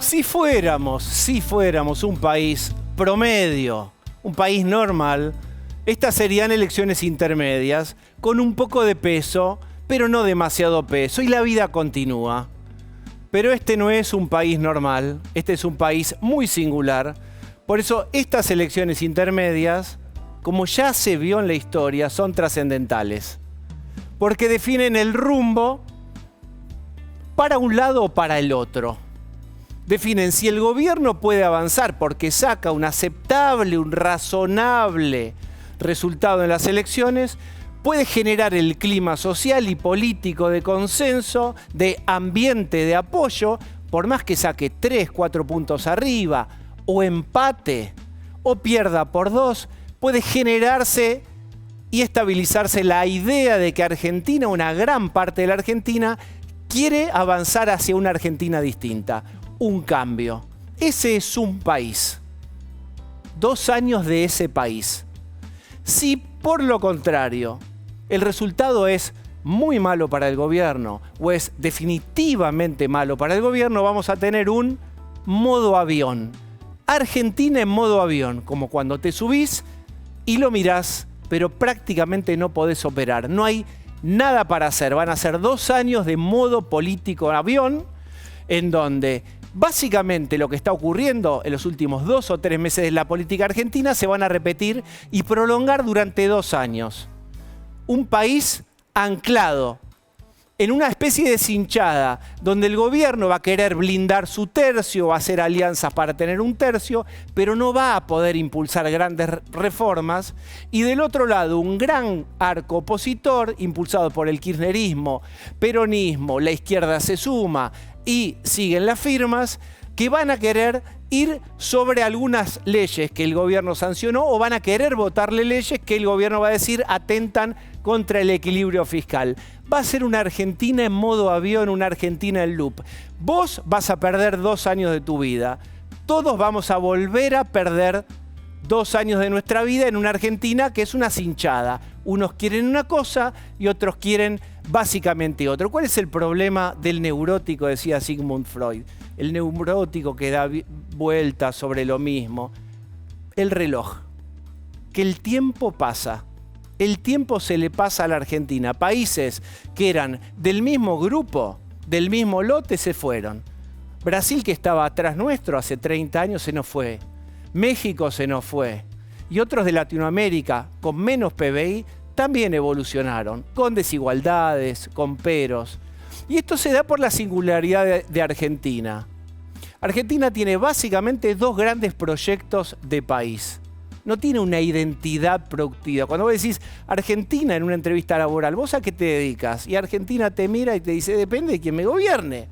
Si fuéramos un país promedio, un país normal, estas serían elecciones intermedias, con un poco de peso, pero no demasiado peso, y la vida continúa. Pero este no es un país normal, este es un país muy singular. Por eso estas elecciones intermedias, como ya se vio en la historia, son trascendentales. Porque definen el rumbo para un lado o para el otro. Definen si el gobierno puede avanzar porque saca un aceptable, un razonable resultado en las elecciones, puede generar el clima social y político de consenso, de ambiente de apoyo, por más que saque 3, 4 puntos arriba, o empate, o pierda por 2, puede generarse y estabilizarse la idea de que Argentina, una gran parte de la Argentina, quiere avanzar hacia una Argentina distinta, un cambio. Ese es un país. 2 años de ese país. Si por lo contrario el resultado es muy malo para el gobierno o es definitivamente malo para el gobierno, vamos a tener un modo avión. Argentina en modo avión, como cuando te subís y lo mirás, pero prácticamente no podés operar. No hay nada para hacer. Van a ser 2 años de modo político avión, en donde básicamente lo que está ocurriendo en los últimos 2 o 3 meses de la política argentina se van a repetir y prolongar durante 2 años. Un país anclado en una especie de deshinchada, donde el gobierno va a querer blindar su tercio, va a hacer alianzas para tener un tercio, pero no va a poder impulsar grandes reformas. Y del otro lado, un gran arco opositor, impulsado por el kirchnerismo, peronismo, la izquierda se suma y siguen las firmas, que van a querer ir sobre algunas leyes que el gobierno sancionó o van a querer votarle leyes que el gobierno va a decir atentan contra el equilibrio fiscal. Va a ser una Argentina en modo avión, una Argentina en loop. Vos vas a perder 2 años de tu vida. Todos vamos a volver a perder 2 años de nuestra vida en una Argentina que es una cinchada. Unos quieren una cosa y otros quieren básicamente otro. ¿Cuál es el problema del neurótico? Decía Sigmund Freud. El neurótico que da vueltas sobre lo mismo. El reloj. Que el tiempo pasa. El tiempo se le pasa a la Argentina. Países que eran del mismo grupo, del mismo lote, se fueron. Brasil, que estaba atrás nuestro hace 30 años, se nos fue. México se nos fue. Y otros de Latinoamérica, con menos PBI, también evolucionaron, con desigualdades, con peros. Y esto se da por la singularidad de Argentina. Argentina tiene básicamente 2 grandes proyectos de país. No tiene una identidad productiva. Cuando vos decís Argentina en una entrevista laboral, ¿vos a qué te dedicas? Y Argentina te mira y te dice, depende de quién me gobierne.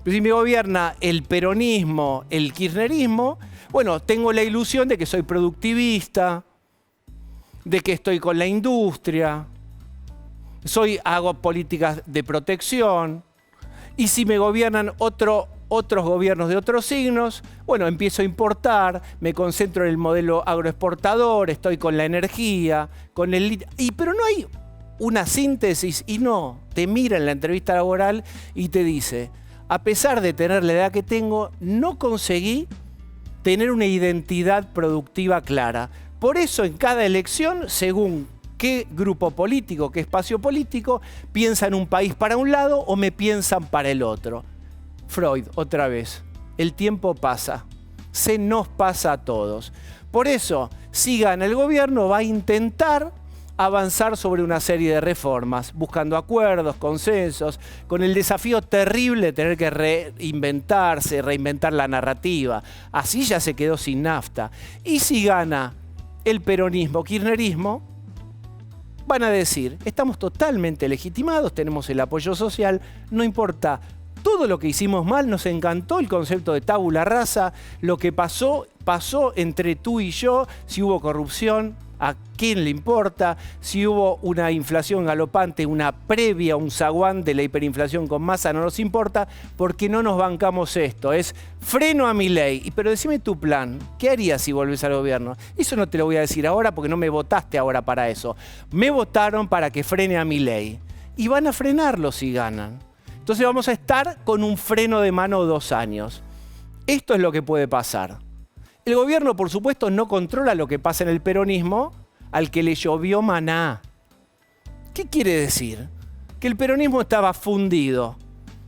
Pero si me gobierna el peronismo, el kirchnerismo, bueno, tengo la ilusión de que soy productivista, de que estoy con la industria, hago políticas de protección, y si me gobiernan otros gobiernos de otros signos, bueno, empiezo a importar, me concentro en el modelo agroexportador, estoy con la energía, pero no hay una síntesis y no, te mira en la entrevista laboral y te dice, a pesar de tener la edad que tengo, no conseguí tener una identidad productiva clara. Por eso en cada elección, según qué grupo político, qué espacio político, piensan un país para un lado o me piensan para el otro. Freud, otra vez, el tiempo pasa, se nos pasa a todos. Por eso, si gana el gobierno, va a intentar avanzar sobre una serie de reformas, buscando acuerdos, consensos, con el desafío terrible de tener que reinventar la narrativa. Así ya se quedó sin nafta. Y si gana el peronismo, kirchnerismo, van a decir, estamos totalmente legitimados, tenemos el apoyo social, no importa todo lo que hicimos mal, nos encantó el concepto de tabula rasa, lo que pasó entre tú y yo, si hubo corrupción, a quién le importa, si hubo una inflación galopante, una previa, un zaguán de la hiperinflación con Massa, no nos importa, porque no nos bancamos esto, es freno a Milei. Pero decime tu plan, ¿qué harías si volvés al gobierno? Eso no te lo voy a decir ahora porque no me votaste ahora para eso. Me votaron para que frene a Milei. Y van a frenarlo si ganan. Entonces vamos a estar con un freno de mano 2 años. Esto es lo que puede pasar. El gobierno, por supuesto, no controla lo que pasa en el peronismo al que le llovió maná. ¿Qué quiere decir? Que el peronismo estaba fundido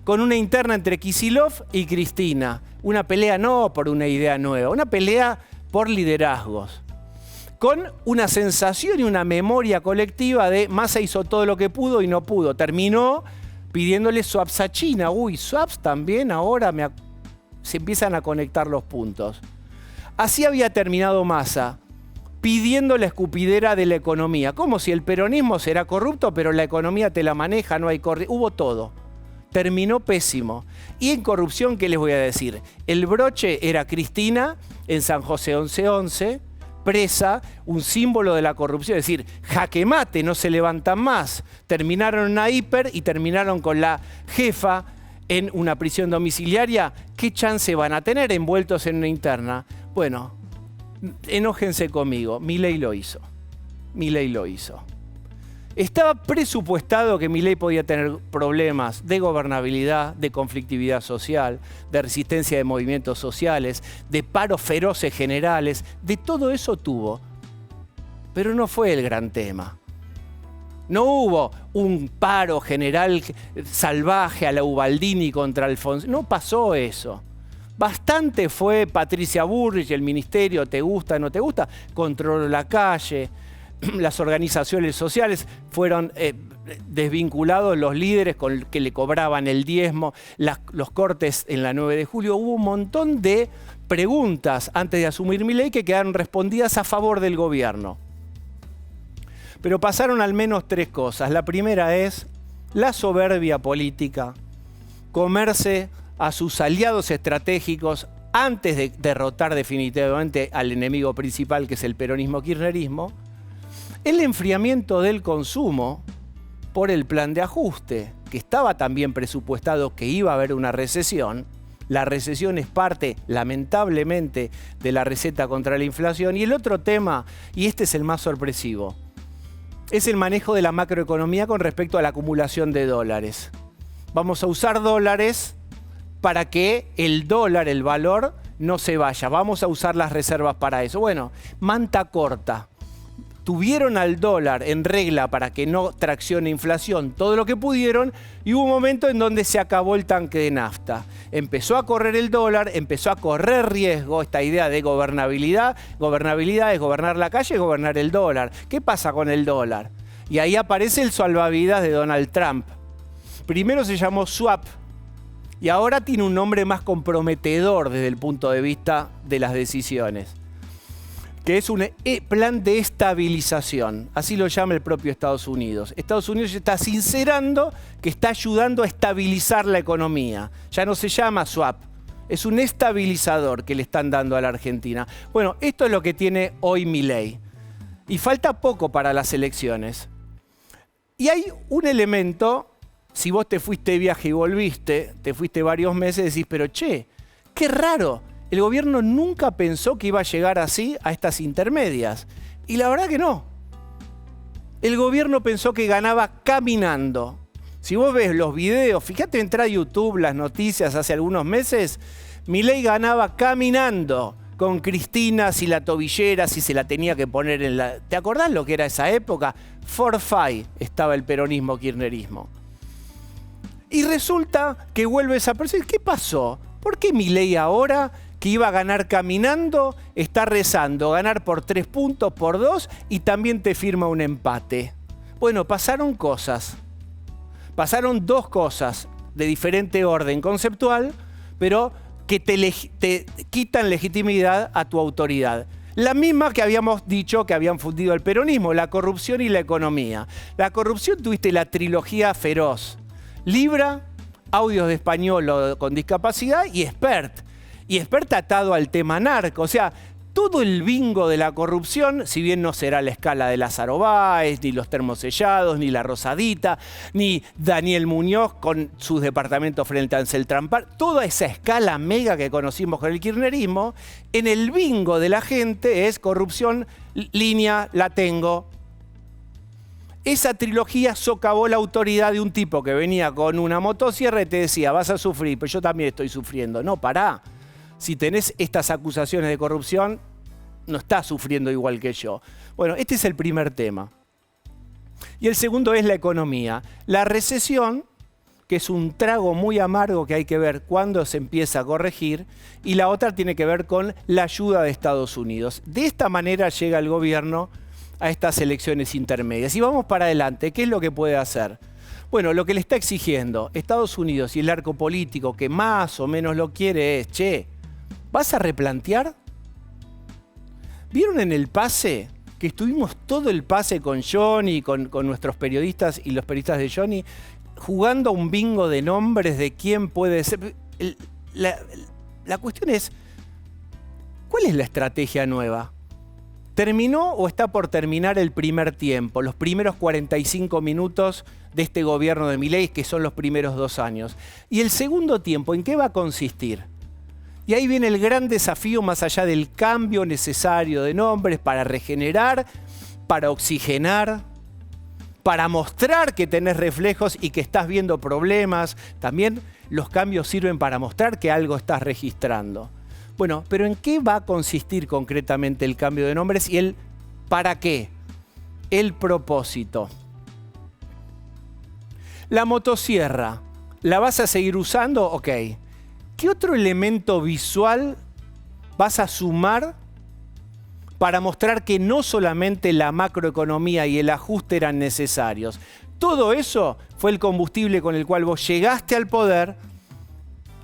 con una interna entre Kicillof y Cristina. Una pelea no por una idea nueva, una pelea por liderazgos. Con una sensación y una memoria colectiva de Massa hizo todo lo que pudo y no pudo. Terminó pidiéndole swaps a China. Uy, swaps también ahora se empiezan a conectar los puntos. Así había terminado Massa, pidiendo la escupidera de la economía. Como si el peronismo será corrupto, pero la economía te la maneja, no hay corrupción. Hubo todo. Terminó pésimo. Y en corrupción, ¿qué les voy a decir? El broche era Cristina en San José 1111, presa, un símbolo de la corrupción. Es decir, jaque mate, no se levantan más. Terminaron en una hiper y terminaron con la jefa en una prisión domiciliaria. ¿Qué chance van a tener envueltos en una interna? Bueno, enójense conmigo. Milei lo hizo. Milei lo hizo. Estaba presupuestado que Milei podía tener problemas de gobernabilidad, de conflictividad social, de resistencia de movimientos sociales, de paros feroces generales. De todo eso tuvo. Pero no fue el gran tema. No hubo un paro general salvaje a la Ubaldini contra Alfonsín. No pasó eso. Bastante fue Patricia Bullrich, el ministerio, te gusta, no te gusta, controló la calle, las organizaciones sociales fueron desvinculados los líderes con que le cobraban el diezmo, los cortes en la 9 de julio. Hubo un montón de preguntas antes de asumir Milei que quedaron respondidas a favor del gobierno. Pero pasaron al menos tres cosas. La primera es la soberbia política, comerse a sus aliados estratégicos antes de derrotar definitivamente al enemigo principal, que es el peronismo-kirchnerismo, el enfriamiento del consumo por el plan de ajuste, que estaba también presupuestado que iba a haber una recesión. La recesión es parte, lamentablemente, de la receta contra la inflación. Y el otro tema, y este es el más sorpresivo, es el manejo de la macroeconomía con respecto a la acumulación de dólares. Vamos a usar dólares para que el dólar, el valor, no se vaya. Vamos a usar las reservas para eso. Bueno, manta corta. Tuvieron al dólar en regla para que no traccione inflación todo lo que pudieron y hubo un momento en donde se acabó el tanque de nafta. Empezó a correr el dólar, empezó a correr riesgo esta idea de gobernabilidad. Gobernabilidad es gobernar la calle, gobernar el dólar. ¿Qué pasa con el dólar? Y ahí aparece el salvavidas de Donald Trump. Primero se llamó swap y ahora tiene un nombre más comprometedor desde el punto de vista de las decisiones, que es un plan de estabilización. Así lo llama el propio Estados Unidos. Estados Unidos está sincerando que está ayudando a estabilizar la economía. Ya no se llama swap, es un estabilizador que le están dando a la Argentina. Bueno, esto es lo que tiene hoy Milei. Y falta poco para las elecciones. Y hay un elemento, si vos te fuiste de viaje y volviste, te fuiste varios meses, decís, pero che, qué raro. El gobierno nunca pensó que iba a llegar así a estas intermedias. Y la verdad que no. El gobierno pensó que ganaba caminando. Si vos ves los videos, fíjate, entra a YouTube, las noticias hace algunos meses, Milei ganaba caminando con Cristina, si la tobillera, si se la tenía que poner en la... ¿Te acordás lo que era esa época? Forfait estaba el peronismo-kirchnerismo. Y resulta que vuelve esa persona. ¿Qué pasó? ¿Por qué Milei ahora, que iba a ganar caminando, está rezando ganar por 3 puntos, por 2 y también te firma un empate? Bueno, pasaron cosas. Pasaron dos cosas de diferente orden conceptual, pero que te quitan legitimidad a tu autoridad. La misma que habíamos dicho que habían fundido el peronismo, la corrupción y la economía. La corrupción, tuviste la trilogía feroz. Libra, Audios de Español con Discapacidad y Expert. Y Expert atado al tema narco. O sea, todo el bingo de la corrupción, si bien no será la escala de Lázaro Báez, ni los termosellados, ni la Rosadita, ni Daniel Muñoz con sus departamentos frente a Ansel Trampar, toda esa escala mega que conocimos con el kirchnerismo, en el bingo de la gente es corrupción, línea, la tengo. Esa trilogía socavó la autoridad de un tipo que venía con una motosierra y te decía, vas a sufrir, pero yo también estoy sufriendo. No, pará. si tenés estas acusaciones de corrupción, no estás sufriendo igual que yo. Bueno, este es el primer tema. Y el segundo es la economía. La recesión, que es un trago muy amargo que hay que ver cuándo se empieza a corregir, y la otra tiene que ver con la ayuda de Estados Unidos. De esta manera llega el gobierno a estas elecciones intermedias. Y vamos para adelante, ¿qué es lo que puede hacer? Bueno, lo que le está exigiendo Estados Unidos y el arco político que más o menos lo quiere es, che, ¿vas a replantear? ¿Vieron en el pase? Que estuvimos todo el pase con Johnny, con nuestros periodistas y los periodistas de Johnny, jugando a un bingo de nombres de quién puede ser. La cuestión es, ¿cuál es la estrategia nueva? ¿Terminó o está por terminar el primer tiempo, los primeros 45 minutos de este gobierno de Milei, que son los primeros 2 años? Y el segundo tiempo, ¿en qué va a consistir? Y ahí viene el gran desafío más allá del cambio necesario de nombres para regenerar, para oxigenar, para mostrar que tenés reflejos y que estás viendo problemas. También los cambios sirven para mostrar que algo estás registrando. Bueno, pero ¿en qué va a consistir concretamente el cambio de nombres y el para qué? El propósito. La motosierra, ¿la vas a seguir usando? Ok. ¿Qué otro elemento visual vas a sumar para mostrar que no solamente la macroeconomía y el ajuste eran necesarios? Todo eso fue el combustible con el cual vos llegaste al poder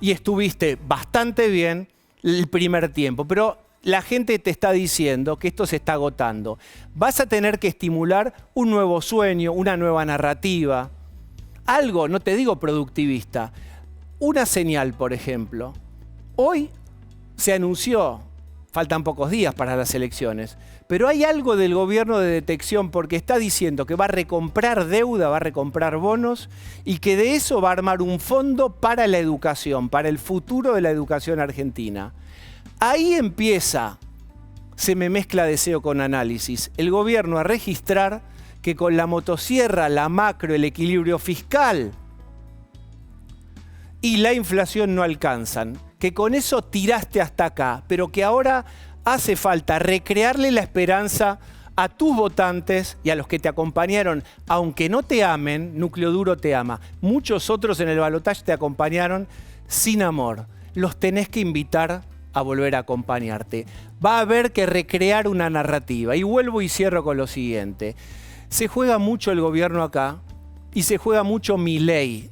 y estuviste bastante bien el primer tiempo. Pero la gente te está diciendo que esto se está agotando. Vas a tener que estimular un nuevo sueño, una nueva narrativa. Algo, no te digo productivista. Una señal, por ejemplo. Hoy se anunció, faltan pocos días para las elecciones, pero hay algo del gobierno de detección porque está diciendo que va a recomprar deuda, va a recomprar bonos y que de eso va a armar un fondo para la educación, para el futuro de la educación argentina. Ahí empieza, se me mezcla deseo con análisis, el gobierno a registrar que con la motosierra, la macro, el equilibrio fiscal y la inflación no alcanzan, que con eso tiraste hasta acá, pero que ahora hace falta recrearle la esperanza a tus votantes y a los que te acompañaron, aunque no te amen, Núcleo Duro te ama. Muchos otros en el balotaje te acompañaron sin amor. Los tenés que invitar a volver a acompañarte. Va a haber que recrear una narrativa. Y vuelvo y cierro con lo siguiente. Se juega mucho el gobierno acá y se juega mucho Milei.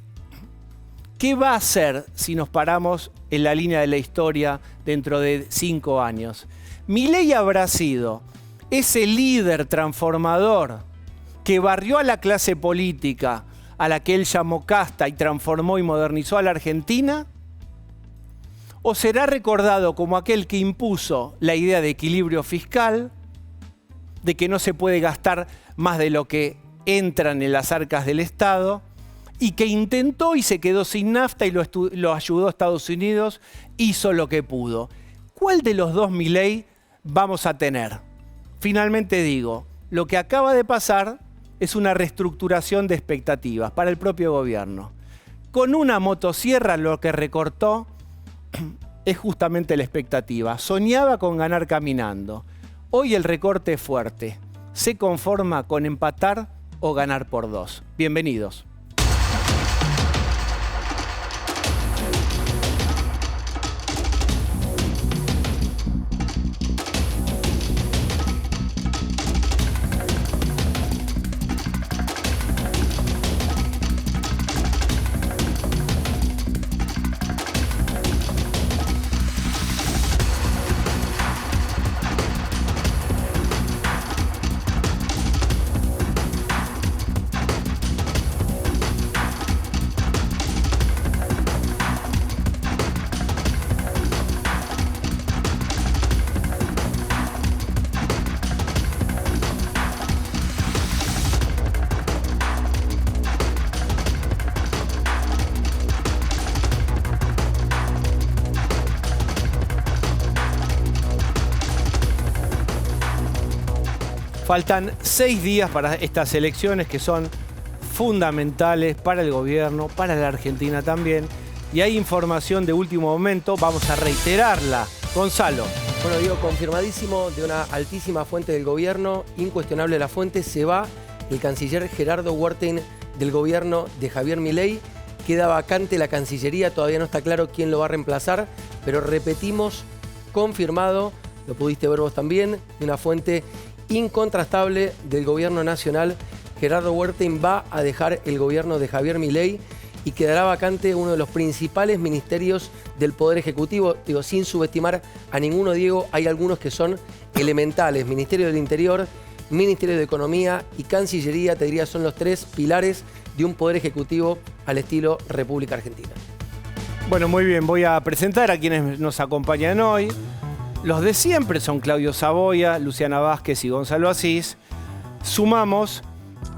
¿Qué va a hacer si nos paramos en la línea de la historia dentro de 5 años? Milei habrá sido ese líder transformador que barrió a la clase política a la que él llamó casta y transformó y modernizó a la Argentina. ¿O será recordado como aquel que impuso la idea de equilibrio fiscal, de que no se puede gastar más de lo que entran en las arcas del Estado, y que intentó y se quedó sin nafta y lo ayudó a Estados Unidos, hizo lo que pudo? ¿Cuál de los dos Milei vamos a tener? Finalmente digo, lo que acaba de pasar es una reestructuración de expectativas para el propio gobierno. Con una motosierra lo que recortó es justamente la expectativa. Soñaba con ganar caminando. Hoy el recorte es fuerte. Se conforma con empatar o ganar por 2. Bienvenidos. Faltan 6 días para estas elecciones que son fundamentales para el gobierno, para la Argentina también. y hay información de último momento, vamos a reiterarla. Gonzalo. Bueno, digo, confirmadísimo de una altísima fuente del gobierno, incuestionable la fuente, se va el canciller Gerardo Huertain del gobierno de Javier Milei. Queda vacante la Cancillería, todavía no está claro quién lo va a reemplazar, pero repetimos, confirmado, lo pudiste ver vos también, de una fuente incontrastable del gobierno nacional. Gerardo Huertain va a dejar el gobierno de Javier Milei y quedará vacante uno de los principales ministerios del Poder Ejecutivo. Digo, sin subestimar a ninguno, Diego, hay algunos que son elementales. Ministerio del Interior, Ministerio de Economía y Cancillería, te diría, son los tres pilares de un Poder Ejecutivo al estilo República Argentina. Bueno, muy bien, voy a presentar a quienes nos acompañan hoy. Los de siempre son Claudio Saboya, Luciana Vázquez y Gonzalo Asís. Sumamos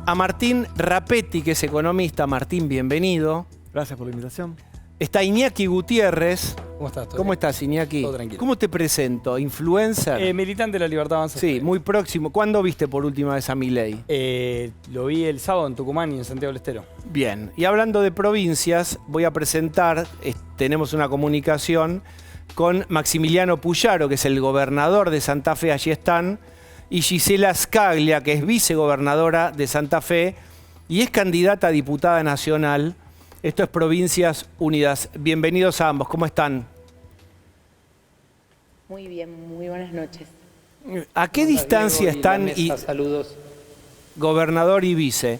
a Martín Rapetti, que es economista. Martín, bienvenido. Gracias por la invitación. Está Iñaki Gutiérrez. ¿Cómo estás? ¿Cómo estás, Iñaki? Todo tranquilo. ¿Cómo te presento? ¿Influencer? Militante de la Libertad Avanza. Sí, muy próximo. ¿Cuándo viste por última vez a Milei? Lo vi el sábado en Tucumán y en Santiago del Estero. Bien. Y hablando de provincias, voy a presentar, tenemos una comunicación con Maximiliano Puyaro, que es el gobernador de Santa Fe, allí están, y Gisela Scaglia, que es vicegobernadora de Santa Fe y es candidata a diputada nacional. Esto es Provincias Unidas. Bienvenidos a ambos. ¿Cómo están? Muy bien, muy buenas noches. ¿A qué distancia están, saludos, gobernador y vice?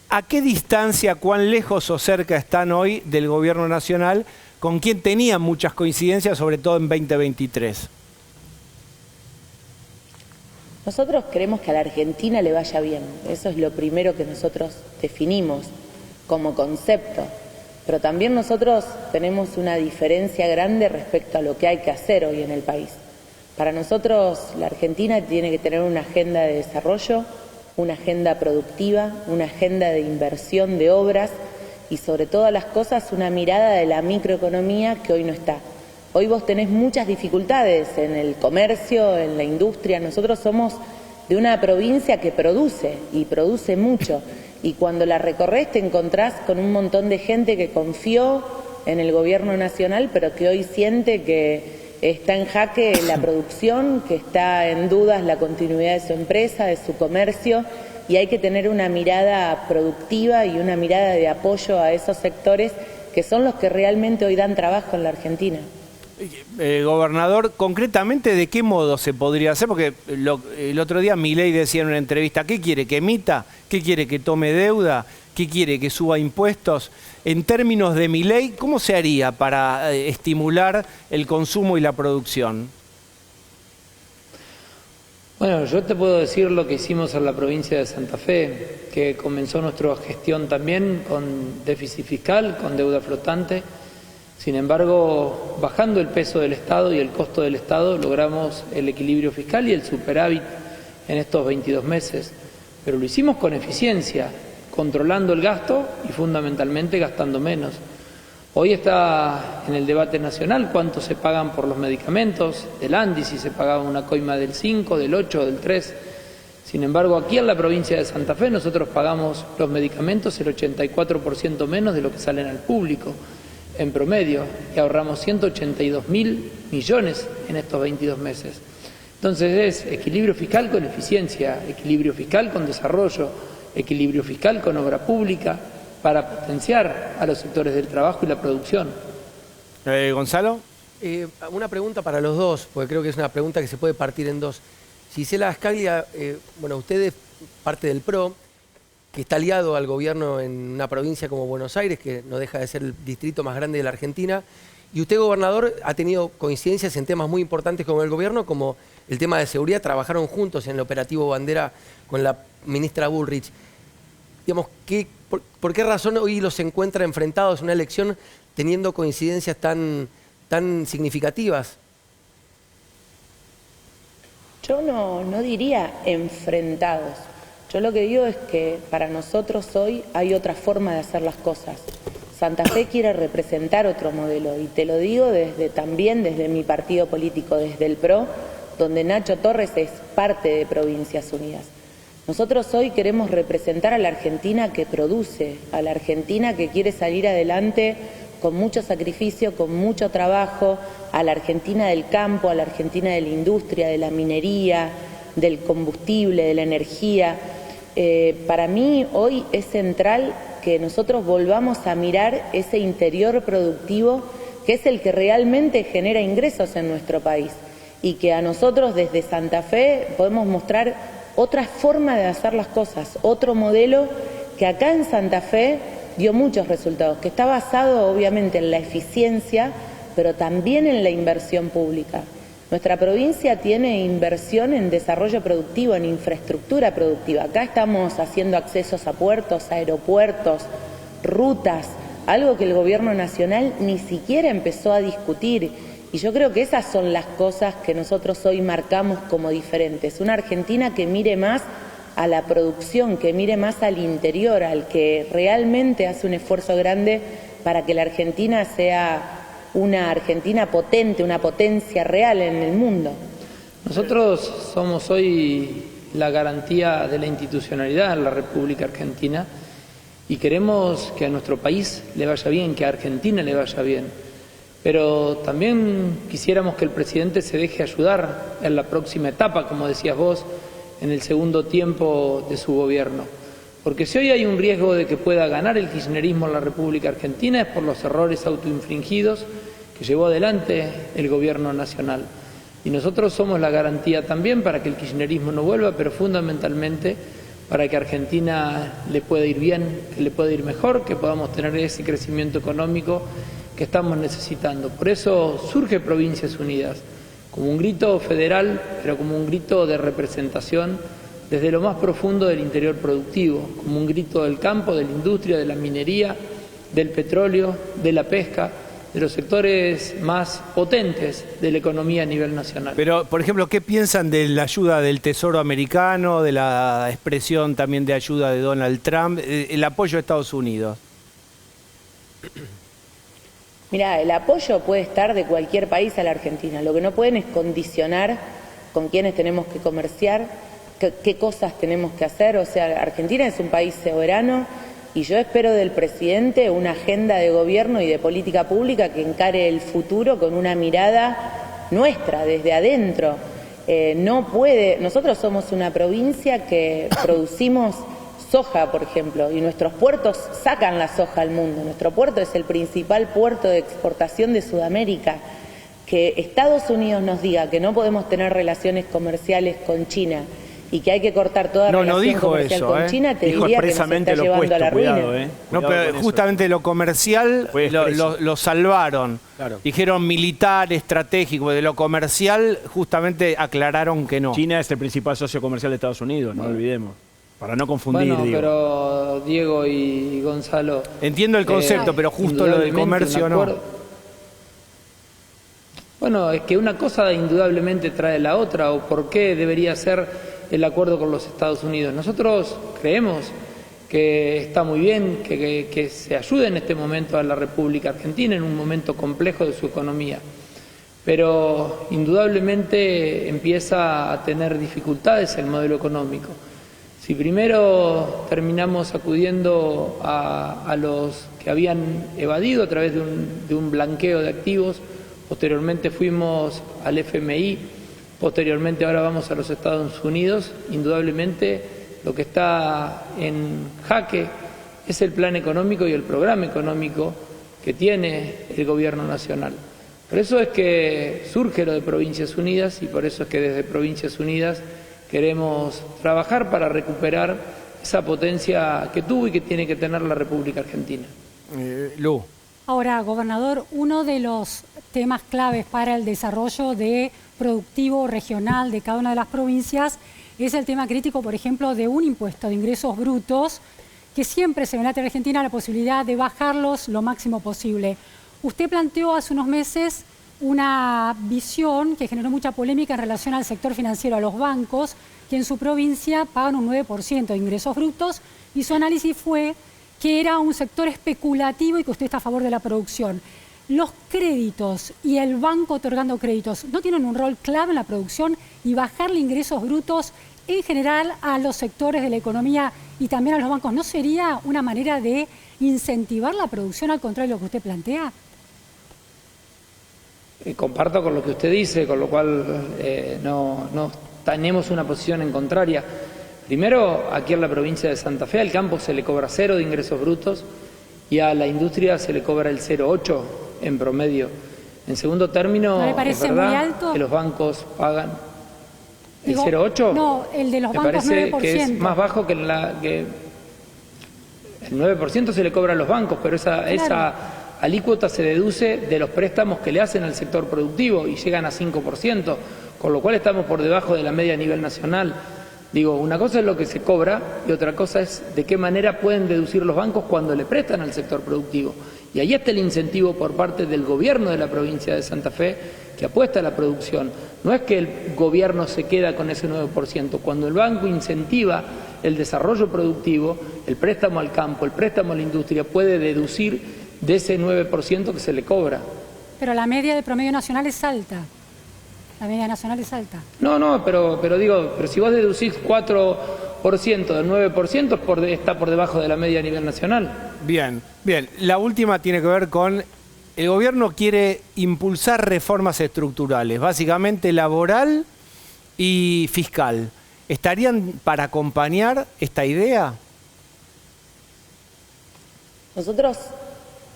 ¿A qué distancia, cuán lejos o cerca están hoy del gobierno nacional, con quien tenían muchas coincidencias, sobre todo en 2023? Nosotros queremos que a la Argentina le vaya bien. Eso es lo primero que nosotros definimos como concepto. Pero también nosotros tenemos una diferencia grande respecto a lo que hay que hacer hoy en el país. Para nosotros, la Argentina tiene que tener una agenda de desarrollo, una agenda productiva, una agenda de inversión de obras y, sobre todas las cosas, una mirada de la microeconomía que hoy no está. Hoy vos tenés muchas dificultades en el comercio, en la industria. Nosotros somos de una provincia que produce y produce mucho. Y cuando la recorres te encontrás con un montón de gente que confió en el gobierno nacional, pero que hoy siente que está en jaque la producción, que está en dudas la continuidad de su empresa, de su comercio, y hay que tener una mirada productiva y una mirada de apoyo a esos sectores que son los que realmente hoy dan trabajo en la Argentina. Gobernador, concretamente, ¿de qué modo se podría hacer? Porque el otro día Milei decía en una entrevista, ¿qué quiere? ¿Que emita? ¿Qué quiere? ¿Que tome deuda? ¿Qué quiere? ¿Que suba impuestos? En términos de Milei, ¿cómo se haría para estimular el consumo y la producción? Bueno, yo te puedo decir lo que hicimos en la provincia de Santa Fe, que comenzó nuestra gestión también con déficit fiscal, con deuda flotante. Sin embargo, bajando el peso del Estado y el costo del Estado, logramos el equilibrio fiscal y el superávit en estos 22 meses. Pero lo hicimos con eficiencia, controlando el gasto y fundamentalmente gastando menos. Hoy está en el debate nacional cuánto se pagan por los medicamentos, del ANDI, si se pagaba una coima del 5, del 8, del 3. Sin embargo, aquí en la provincia de Santa Fe nosotros pagamos los medicamentos el 84% menos de lo que salen al público en promedio y ahorramos 182.000 millones en estos 22 meses. Entonces es equilibrio fiscal con eficiencia, equilibrio fiscal con desarrollo, equilibrio fiscal con obra pública para potenciar a los sectores del trabajo y la producción. ¿Gonzalo? Una pregunta para los dos, porque creo que es una pregunta que se puede partir en dos. Gisela Scaglia, bueno, usted es parte del PRO, que está aliado al gobierno en una provincia como Buenos Aires, que no deja de ser el distrito más grande de la Argentina, y usted, gobernador, ha tenido coincidencias en temas muy importantes con el gobierno, como el tema de seguridad. Trabajaron juntos en el operativo Bandera con la ministra Bullrich. Digamos, ¿por qué razón hoy los encuentra enfrentados en una elección teniendo coincidencias tan significativas? Yo no diría enfrentados. Yo lo que digo es que para nosotros hoy hay otra forma de hacer las cosas. Santa Fe quiere representar otro modelo y te lo digo también desde mi partido político, desde el PRO, donde Nacho Torres es parte de Provincias Unidas. Nosotros hoy queremos representar a la Argentina que produce, a la Argentina que quiere salir adelante con mucho sacrificio, con mucho trabajo, a la Argentina del campo, a la Argentina de la industria, de la minería, del combustible, de la energía. Para mí hoy es central que nosotros volvamos a mirar ese interior productivo que es el que realmente genera ingresos en nuestro país y que a nosotros desde Santa Fe podemos mostrar otra forma de hacer las cosas, otro modelo que acá en Santa Fe dio muchos resultados, que está basado obviamente en la eficiencia, pero también en la inversión pública. Nuestra provincia tiene inversión en desarrollo productivo, en infraestructura productiva. Acá estamos haciendo accesos a puertos, aeropuertos, rutas, algo que el gobierno nacional ni siquiera empezó a discutir. Y yo creo que esas son las cosas que nosotros hoy marcamos como diferentes. Una Argentina que mire más a la producción, que mire más al interior, al que realmente hace un esfuerzo grande para que la Argentina sea una Argentina potente, una potencia real en el mundo. Nosotros somos hoy la garantía de la institucionalidad en la República Argentina y queremos que a nuestro país le vaya bien, que a Argentina le vaya bien. Pero también quisiéramos que el presidente se deje ayudar en la próxima etapa, como decías vos, en el segundo tiempo de su gobierno. Porque si hoy hay un riesgo de que pueda ganar el kirchnerismo en la República Argentina es por los errores autoinfligidos que llevó adelante el gobierno nacional. Y nosotros somos la garantía también para que el kirchnerismo no vuelva, pero fundamentalmente para que a Argentina le pueda ir bien, que le pueda ir mejor, que podamos tener ese crecimiento económico que estamos necesitando. Por eso surge Provincias Unidas, como un grito federal, pero como un grito de representación desde lo más profundo del interior productivo, como un grito del campo, de la industria, de la minería, del petróleo, de la pesca, de los sectores más potentes de la economía a nivel nacional. Pero, por ejemplo, ¿qué piensan de la ayuda del Tesoro americano, de la expresión también de ayuda de Donald Trump, el apoyo de Estados Unidos? Mirá, el apoyo puede estar de cualquier país a la Argentina. Lo que no pueden es condicionar con quiénes tenemos que comerciar, qué cosas tenemos que hacer. O sea, Argentina es un país soberano y yo espero del presidente una agenda de gobierno y de política pública que encare el futuro con una mirada nuestra, desde adentro. Nosotros somos una provincia que producimos soja, por ejemplo, y nuestros puertos sacan la soja al mundo. Nuestro puerto es el principal puerto de exportación de Sudamérica. Que Estados Unidos nos diga que no podemos tener relaciones comerciales con China y que hay que cortar toda relación comercial con China, te diría que nos está llevando a la ruina. No, pero justamente lo comercial lo salvaron. Claro. Dijeron militar, estratégico. De lo comercial justamente aclararon que no. China es el principal socio comercial de Estados Unidos, no lo olvidemos. Para no confundir, bueno, digo. Pero Diego y Gonzalo... Entiendo el concepto, pero justo lo del comercio no. Bueno, es que una cosa indudablemente trae la otra, o por qué debería ser el acuerdo con los Estados Unidos. Nosotros creemos que está muy bien que se ayude en este momento a la República Argentina, en un momento complejo de su economía, pero indudablemente empieza a tener dificultades el modelo económico. Si primero terminamos acudiendo a los que habían evadido a través de un blanqueo de activos, posteriormente fuimos al FMI, posteriormente ahora vamos a los Estados Unidos, indudablemente lo que está en jaque es el plan económico y el programa económico que tiene el gobierno nacional. Por eso es que surge lo de Provincias Unidas y por eso es que desde Provincias Unidas queremos trabajar para recuperar esa potencia que tuvo y que tiene que tener la República Argentina. Lu. Ahora, gobernador, uno de los temas claves para el desarrollo productivo regional de cada una de las provincias es el tema crítico, por ejemplo, de un impuesto de ingresos brutos que siempre se ve en la Argentina la posibilidad de bajarlos lo máximo posible. Usted planteó hace unos meses una visión que generó mucha polémica en relación al sector financiero, a los bancos, que en su provincia pagan un 9% de ingresos brutos, y su análisis fue que era un sector especulativo y que usted está a favor de la producción. Los créditos y el banco otorgando créditos, ¿no tienen un rol clave en la producción y bajarle ingresos brutos en general a los sectores de la economía y también a los bancos, ¿no sería una manera de incentivar la producción al contrario de lo que usted plantea? Comparto con lo que usted dice, con lo cual no tenemos una posición en contraria. Primero, aquí en la provincia de Santa Fe, al campo se le cobra 0 de ingresos brutos y a la industria se le cobra el 0,8 en promedio. En segundo término, ¿no le parece es verdad muy alto? Que los bancos pagan el Digo, 0,8. No, el de los Me bancos parece 9%. que es más bajo que el 9% se le cobra a los bancos, pero esa alícuota se deduce de los préstamos que le hacen al sector productivo y llegan a 5%, con lo cual estamos por debajo de la media a nivel nacional. Digo, una cosa es lo que se cobra y otra cosa es de qué manera pueden deducir los bancos cuando le prestan al sector productivo. Y ahí está el incentivo por parte del gobierno de la provincia de Santa Fe, que apuesta a la producción. No es que el gobierno se queda con ese 9%. Cuando el banco incentiva el desarrollo productivo, el préstamo al campo, el préstamo a la industria, puede deducir de ese 9% que se le cobra. Pero la media del promedio nacional es alta. La media nacional es alta. No, pero si vos deducís 4% del 9%, está por debajo de la media a nivel nacional. Bien. La última tiene que ver con... El gobierno quiere impulsar reformas estructurales, básicamente laboral y fiscal. ¿Estarían para acompañar esta idea? Nosotros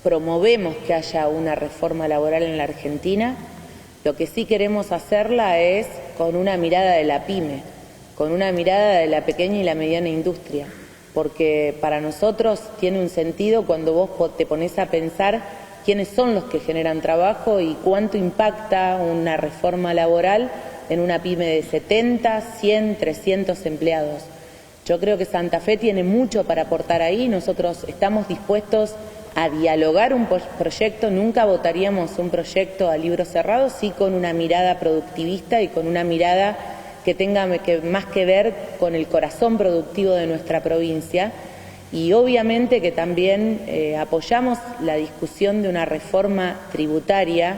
promovemos que haya una reforma laboral en la Argentina. Lo que sí queremos hacerla es con una mirada de la pyme, con una mirada de la pequeña y la mediana industria, porque para nosotros tiene un sentido cuando vos te pones a pensar quiénes son los que generan trabajo y cuánto impacta una reforma laboral en una pyme de 70, 100, 300 empleados. Yo creo que Santa Fe tiene mucho para aportar ahí. Nosotros estamos dispuestos a dialogar un proyecto. Nunca votaríamos un proyecto a libro cerrado, sí con una mirada productivista y con una mirada que tenga más que ver con el corazón productivo de nuestra provincia. Y obviamente que también apoyamos la discusión de una reforma tributaria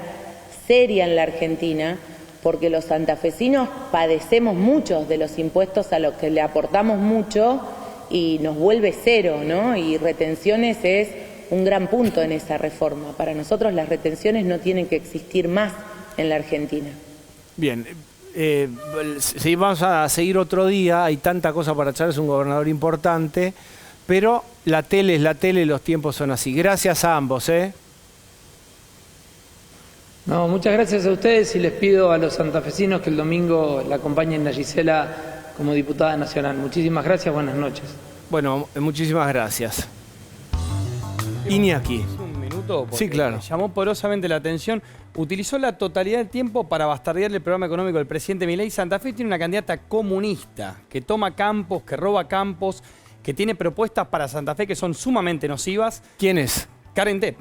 seria en la Argentina, porque los santafesinos padecemos muchos de los impuestos a los que le aportamos mucho y nos vuelve cero, ¿no? Y retenciones es un gran punto en esa reforma. Para nosotros las retenciones no tienen que existir más en la Argentina. Bien. Sí, vamos a seguir otro día. Hay tanta cosa para echar, es un gobernador importante. Pero la tele es la tele, los tiempos son así. Gracias a ambos, No, muchas gracias a ustedes y les pido a los santafesinos que el domingo la acompañen a Gisela como diputada nacional. Muchísimas gracias, buenas noches. Bueno, muchísimas gracias. Iñaki. Un minuto, porque Sí, claro. me llamó poderosamente la atención. Utilizó la totalidad del tiempo para bastardear el programa económico del presidente Milei. Santa Fe tiene una candidata comunista que toma campos, que roba campos, que tiene propuestas para Santa Fe que son sumamente nocivas. ¿Quién es? Karen Tepp,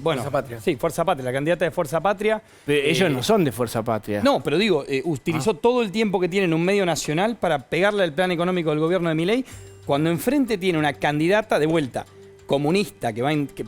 Fuerza Patria. Sí, Fuerza Patria, la candidata de Fuerza Patria. Ellos no son de Fuerza Patria. No, pero digo, utilizó todo el tiempo que tiene en un medio nacional para pegarle al plan económico del gobierno de Milei, cuando enfrente tiene una candidata de vuelta comunista,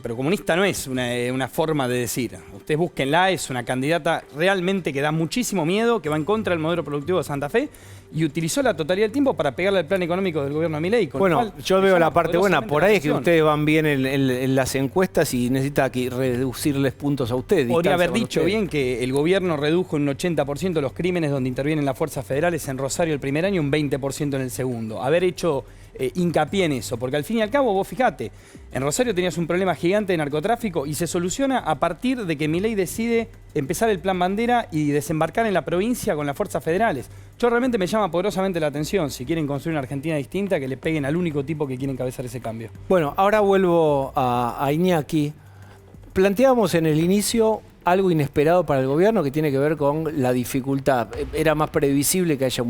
pero comunista no es una forma de decir. Ustedes búsquenla, es una candidata realmente que da muchísimo miedo, que va en contra del modelo productivo de Santa Fe, y utilizó la totalidad del tiempo para pegarle al plan económico del gobierno de Milei. Bueno, yo veo la parte buena. Por ahí es que ustedes van bien en las encuestas y necesita reducirles puntos a ustedes. Podría haber dicho bien que el gobierno redujo en un 80% los crímenes donde intervienen las fuerzas federales en Rosario el primer año y un 20% en el segundo. Haber hecho hincapié en eso, porque al fin y al cabo, vos fijate, en Rosario tenías un problema gigante de narcotráfico y se soluciona a partir de que Milei decide empezar el plan bandera y desembarcar en la provincia con las fuerzas federales. Yo realmente me llama poderosamente la atención, si quieren construir una Argentina distinta, que le peguen al único tipo que quiere encabezar ese cambio. Bueno, ahora vuelvo a Iñaki. Planteábamos en el inicio algo inesperado para el gobierno que tiene que ver con la dificultad. Era más previsible que haya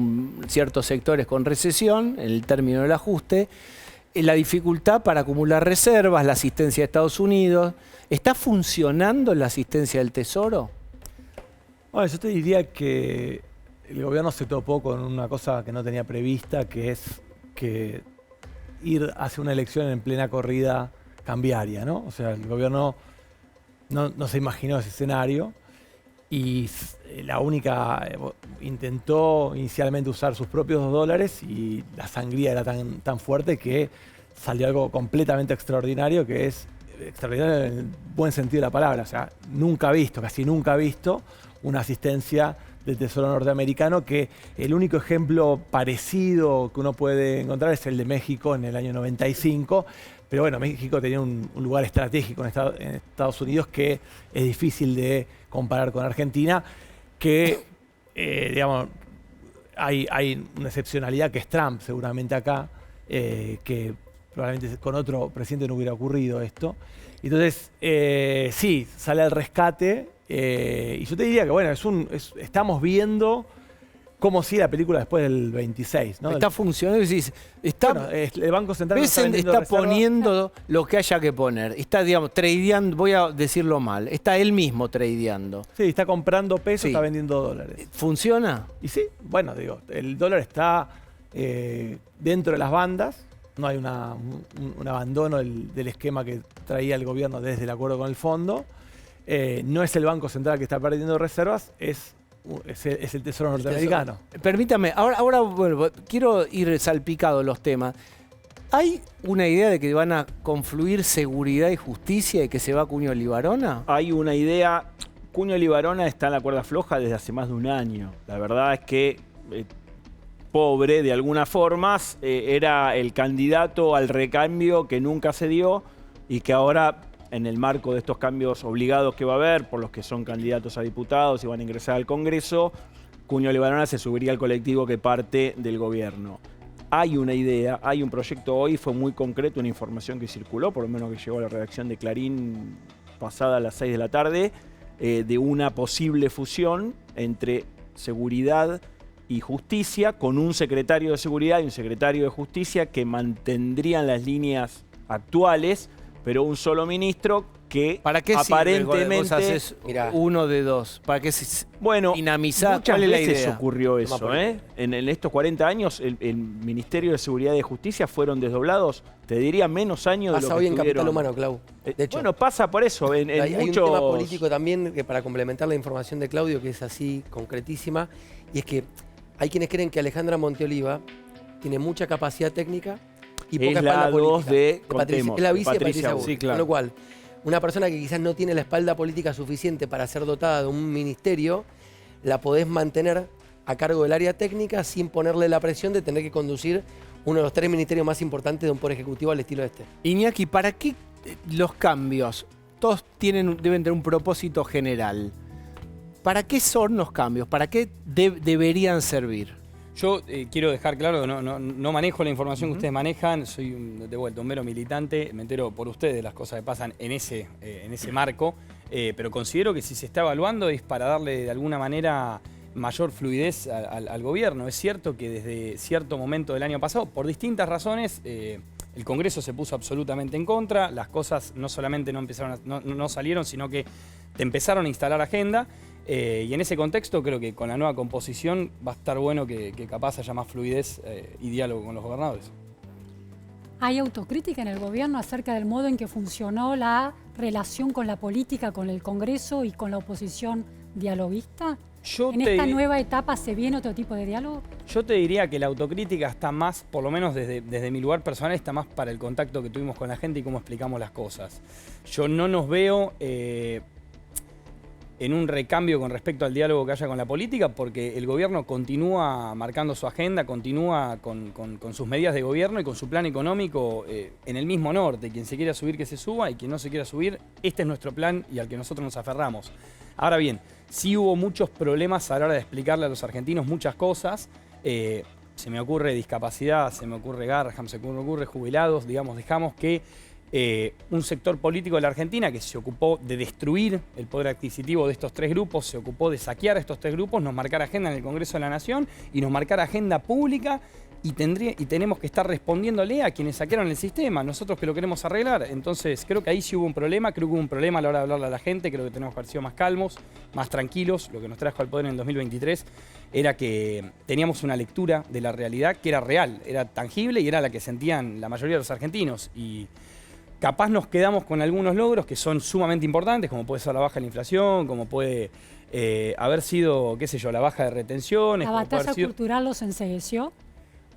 ciertos sectores con recesión en el término del ajuste. La dificultad para acumular reservas, la asistencia de Estados Unidos. ¿Está funcionando la asistencia del Tesoro? Bueno, yo te diría que el gobierno se topó con una cosa que no tenía prevista, que es que ir hacia una elección en plena corrida cambiaria, ¿no? O sea, el gobierno no se imaginó ese escenario y la única intentó inicialmente usar sus propios $2 y la sangría era tan fuerte que salió algo completamente extraordinario, que es extraordinario en el buen sentido de la palabra. O sea, casi nunca visto una asistencia del Tesoro norteamericano, que el único ejemplo parecido que uno puede encontrar es el de México en el año 95. Pero bueno, México tenía un lugar estratégico en Estados Unidos que es difícil de comparar con Argentina, que, digamos, hay una excepcionalidad que es Trump seguramente acá, que probablemente con otro presidente no hubiera ocurrido esto. Entonces, sí, sale al rescate, y yo te diría que, bueno, estamos viendo cómo sigue la película después del 26, ¿no? Está funcionando, el Banco Central no está vendiendo poniendo lo que haya que poner. Está, digamos, tradeando, voy a decirlo mal, está él mismo tradeando. Sí, está comprando pesos, Sí. está vendiendo dólares. ¿Funciona? Y sí, bueno, digo, el dólar está dentro de las bandas, no hay un abandono del esquema que traía el gobierno desde el acuerdo con el fondo. No es el Banco Central que está perdiendo reservas, es el Tesoro norteamericano. Permítame, ahora bueno, quiero ir salpicado los temas. ¿Hay una idea de que van a confluir seguridad y justicia y que se va Cuño Libarona? Hay una idea. Cuño Libarona está en la cuerda floja desde hace más de un año. La verdad es que pobre, de alguna forma, era el candidato al recambio que nunca se dio y que ahora, en el marco de estos cambios obligados que va a haber, por los que son candidatos a diputados y van a ingresar al Congreso, Cuño Libarona se subiría al colectivo que parte del gobierno. Hay una idea, hay un proyecto hoy, fue muy concreto, una información que circuló, por lo menos que llegó a la redacción de Clarín pasada a las 6 de la tarde, de una posible fusión entre seguridad y justicia, con un secretario de seguridad y un secretario de justicia que mantendrían las líneas actuales, pero un solo ministro que ¿Para qué aparentemente... vos haces uno de dos? ¿Para qué bueno, dinamizar? muchas ¿Cuál es la veces idea? ocurrió eso, ¿eh? En estos 40 años, el Ministerio de Seguridad y Justicia fueron desdoblados, te diría, menos años de lo Pasa que hoy en estuvieron. Capital Humano, Clau. De hecho, Bueno, pasa por eso. En hay un muchos... tema político también que, para complementar la información de Claudio, que es así concretísima, y es que hay quienes creen que Alejandra Monteoliva tiene mucha capacidad técnica y poca Es la espalda 2 política. de, Patricia, es la vice de Patricia Bullrich. Sí, claro. Con lo cual, una persona que quizás no tiene la espalda política suficiente para ser dotada de un ministerio, la podés mantener a cargo del área técnica sin ponerle la presión de tener que conducir uno de los 3 ministerios más importantes de un poder ejecutivo al estilo de este. Iñaki, ¿para qué los cambios? Todos deben tener un propósito general. ¿Para qué son los cambios? ¿Para qué deberían servir? Yo quiero dejar claro que no manejo la información que ustedes manejan, soy de vuelta un mero militante, me entero por ustedes las cosas que pasan en ese marco, pero considero que si se está evaluando es para darle de alguna manera mayor fluidez al gobierno. Es cierto que desde cierto momento del año pasado, por distintas razones, el Congreso se puso absolutamente en contra, las cosas no solamente no salieron, sino que te empezaron a instalar agenda. Y en ese contexto creo que con la nueva composición va a estar bueno que capaz haya más fluidez y diálogo con los gobernadores. ¿Hay autocrítica en el gobierno acerca del modo en que funcionó la relación con la política, con el Congreso y con la oposición dialoguista? ¿En esta nueva etapa se viene otro tipo de diálogo? Yo te diría que la autocrítica está más, por lo menos desde mi lugar personal, está más para el contacto que tuvimos con la gente y cómo explicamos las cosas. Yo no nos veo en un recambio con respecto al diálogo que haya con la política, porque el gobierno continúa marcando su agenda, continúa con sus medidas de gobierno y con su plan económico en el mismo norte. Quien se quiera subir, que se suba, y quien no se quiera subir, este es nuestro plan y al que nosotros nos aferramos. Ahora bien, sí hubo muchos problemas a la hora de explicarle a los argentinos muchas cosas. Se me ocurre discapacidad, se me ocurre Garham, se me ocurre jubilados, digamos, dejamos que un sector político de la Argentina que se ocupó de destruir el poder adquisitivo de estos 3 grupos, se ocupó de saquear a estos 3 grupos, nos marcara agenda en el Congreso de la Nación y nos marcara agenda pública y tenemos que estar respondiéndole a quienes saquearon el sistema, nosotros que lo queremos arreglar. Entonces creo que ahí sí hubo un problema, creo que hubo un problema a la hora de hablarle a la gente, creo que tenemos que haber sido más calmos, más tranquilos. Lo que nos trajo al poder en el 2023 era que teníamos una lectura de la realidad que era real, era tangible y era la que sentían la mayoría de los argentinos. Y capaz nos quedamos con algunos logros que son sumamente importantes, como puede ser la baja de la inflación, como puede haber sido, qué sé yo, la baja de retenciones. ¿La como puede haber batalla sido- cultural los ensegueció?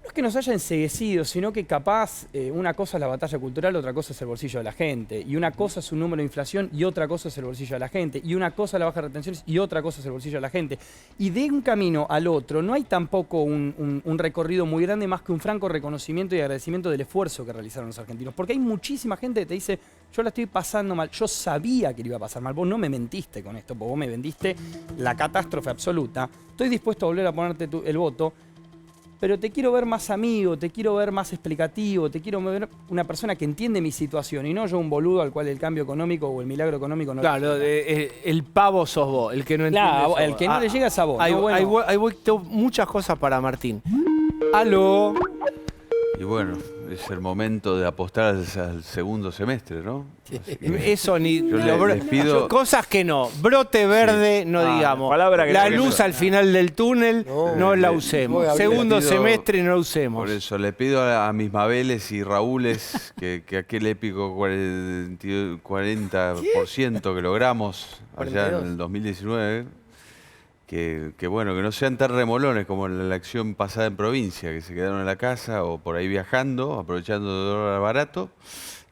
No es que nos haya enceguecido, sino que capaz una cosa es la batalla cultural, otra cosa es el bolsillo de la gente. Y una cosa es un número de inflación y otra cosa es el bolsillo de la gente. Y una cosa es la baja de retenciones y otra cosa es el bolsillo de la gente. Y de un camino al otro no hay tampoco un recorrido muy grande más que un franco reconocimiento y agradecimiento del esfuerzo que realizaron los argentinos. Porque hay muchísima gente que te dice, yo la estoy pasando mal, yo sabía que le iba a pasar mal, vos no me mentiste con esto, porque vos me vendiste la catástrofe absoluta. Estoy dispuesto a volver a ponerte el voto, pero te quiero ver más amigo, te quiero ver más explicativo, te quiero ver una persona que entiende mi situación y no yo un boludo al cual el cambio económico o el milagro económico no Claro, le llega. el pavo sos vos, el que no entiende. Claro, sos el vos. que no le llega es a vos. Ahí, ¿no? Bueno, ahí voy, tengo muchas cosas para Martín. Aló. Y bueno, es el momento de apostar al segundo semestre, ¿no? Así que Eso ni. yo les pido- Cosas que no. Brote verde, no digamos. palabra que la no- luz al final del túnel, no la usemos. voy a Segundo les pido- semestre, no la usemos. Por eso le pido a mis Mabeles y Raúles que aquel épico 40% que logramos allá en 42. el 2019, que bueno, que no sean tan remolones como en la elección pasada en provincia, que se quedaron en la casa o por ahí viajando, aprovechando el dólar barato,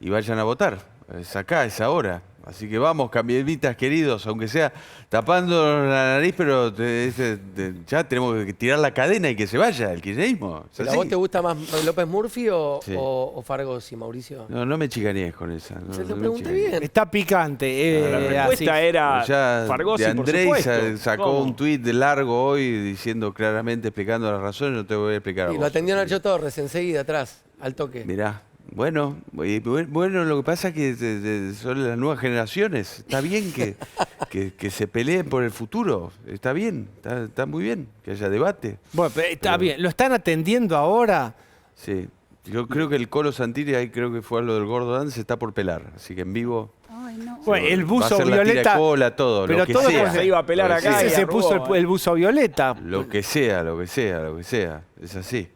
y vayan a votar. Es acá, es ahora. Así que vamos, cambiemitas queridos, aunque sea tapando la nariz, pero ya tenemos que tirar la cadena y que se vaya el kirchnerismo. Es ¿Pero a así. vos te gusta más López Murphy Sí. o Fargosi, Mauricio? No me chicanees con esa. No, Se lo no me pregunté chicanees. bien. Está picante. La así. respuesta era Ya Fargosi, de por Andrés supuesto. sacó ¿Cómo? un tuit de largo hoy diciendo claramente, explicando las razones, no te voy a explicar a Y vos. lo atendió Nacho Torres enseguida, atrás, al toque. Mirá, bueno, lo que pasa es que son las nuevas generaciones. Está bien que se peleen por el futuro. Está bien, está muy bien que haya debate. Bueno, pero está Pero- bien. ¿Lo están atendiendo ahora? Sí. Yo creo que el Colo Santilli, ahí creo que fue a lo del Gordo Dan, se está por pelar. Así que en vivo. Ay, no. Bueno, el va a buzo ser la tira de violeta. cola, todo, pero lo que todo sea. se iba a pelar Lo que acá sea. Ese se arrugó, puso el buzo violeta. Lo que sea, lo que sea, lo que sea. Es así.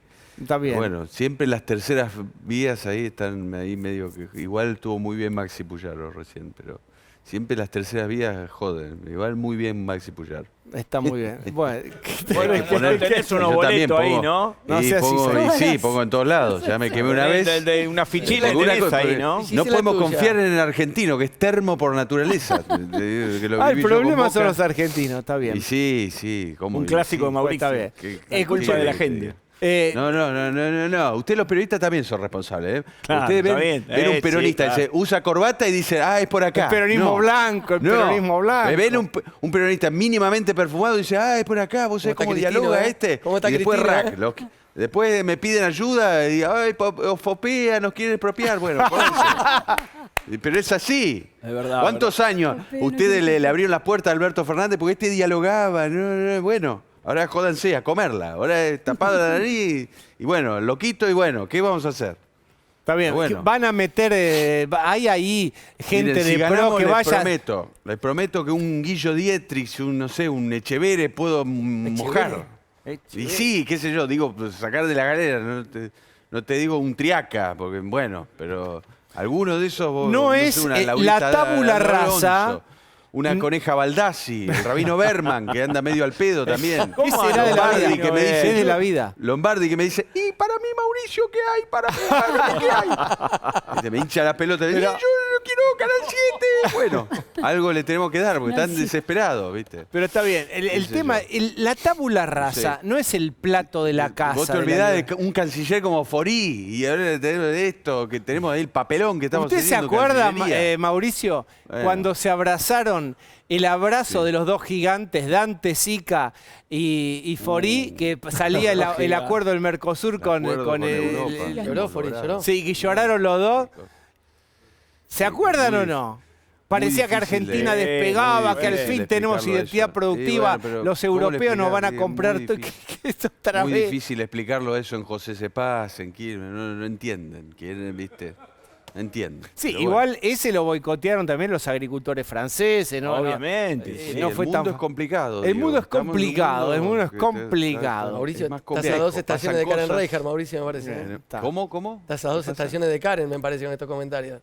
Está bien. Bueno, siempre las terceras vías ahí están ahí medio que... Igual estuvo muy bien Maxi Puyaro recién, pero siempre las terceras vías joden. Igual muy bien Maxi Puyaro. Está muy bien. Bueno, Bueno, tenés unos Yo también boletos ahí, pongo- ¿no? No y seas pongo, sincero. y sí, pongo en todos lados. Ya me quemé una vez. De una fichila Alguna tenés cosa, ahí, ¿no? Sí, No sí, la podemos tuya. confiar en el argentino, que es termo por naturaleza. Que lo el viví yo con problema son Boca. los argentinos. Está bien. Y sí, ¿cómo? Un Y clásico sí. de Mauricio. Está bien. ¿Qué culpa de la gente. No. Ustedes los periodistas también son responsables. ¿eh? Claro, Ustedes está ven, bien. ven un peronista, Sí, claro. dice, usa corbata y dice, es por acá. El peronismo No. blanco, el peronismo blanco. Ven un peronista mínimamente perfumado y dice, es por acá, vos sabés está cómo Cristina, dialoga eh? este. ¿Cómo está y después Cristina, rack. eh? Después me piden ayuda y Fopea nos quiere expropiar. Bueno, jódense. Pero es así. Es verdad, ¿Cuántos años ustedes le abrieron las puertas a Alberto Fernández porque este dialogaba? Bueno, ahora jódanse a comerla. Ahora es tapado la nariz y bueno, loquito y bueno, ¿qué vamos a hacer? Está bien. Bueno. Van a meter. Hay ahí gente Miren, si de pro ganamos, que vaya. les prometo que un Guillo Dietrich, un Echevere puedo mojar. Y sí, qué sé yo, digo, pues, sacar de la galera, no te digo un Triaca, porque bueno, pero alguno de esos... No es, una la Laurita tabula Alonso, rasa. Una Coneja Baldassi, el Rabino Berman, que anda medio al pedo también. ¿Qué será de la Lombardi, vida? que me ¿Qué dice, es de la vida? Lombardi que me dice, y para mí, Mauricio, ¿qué hay? Para mí, Mauricio, ¿qué hay? Y se me hincha la pelota y dice, yo no quiero Canal 7. Bueno, algo le tenemos que dar, porque están desesperados, ¿viste? Pero está bien. El sé tema, yo. la tabula rasa no es el plato de la casa. Vos te de la olvidás vida. de un canciller como Forí y ahora tenemos esto, que tenemos ahí el papelón que estamos ¿Usted se haciendo, acuerda, Cancillería. Mauricio, Bueno. cuando se abrazaron el abrazo de los dos gigantes, Dante Sica y Forí, que salía el acuerdo del Mercosur con Europa. Lloró, Fori, lloró. Sí, que lloraron los dos. ¿Se acuerdan o no? Parecía que difícil Argentina de- despegaba, muy que al difícil fin tenemos explicarlo identidad eso. productiva, Sí, bueno, pero los ¿cómo le europeos nos van a explicás? comprar Muy todo. difícil. ¿Qué es otra Muy vez? difícil explicarlo eso en José Cepaz, en Quilmes, no entienden, quieren, ¿viste? No entienden. Sí, Pero igual bueno. ese lo boicotearon también los agricultores franceses, ¿no? Obviamente, No, sí. no el fue mundo tan es complicado. El digo. mundo es Estamos en un complicado, el mundo es que complicado. Mauricio, es más estás a complejo, 2 estaciones de pasan Karen cosas. Reicher, Mauricio, me parece. Está. ¿Cómo? Estás a 2 estaciones de Karen, me parece, con estos comentarios.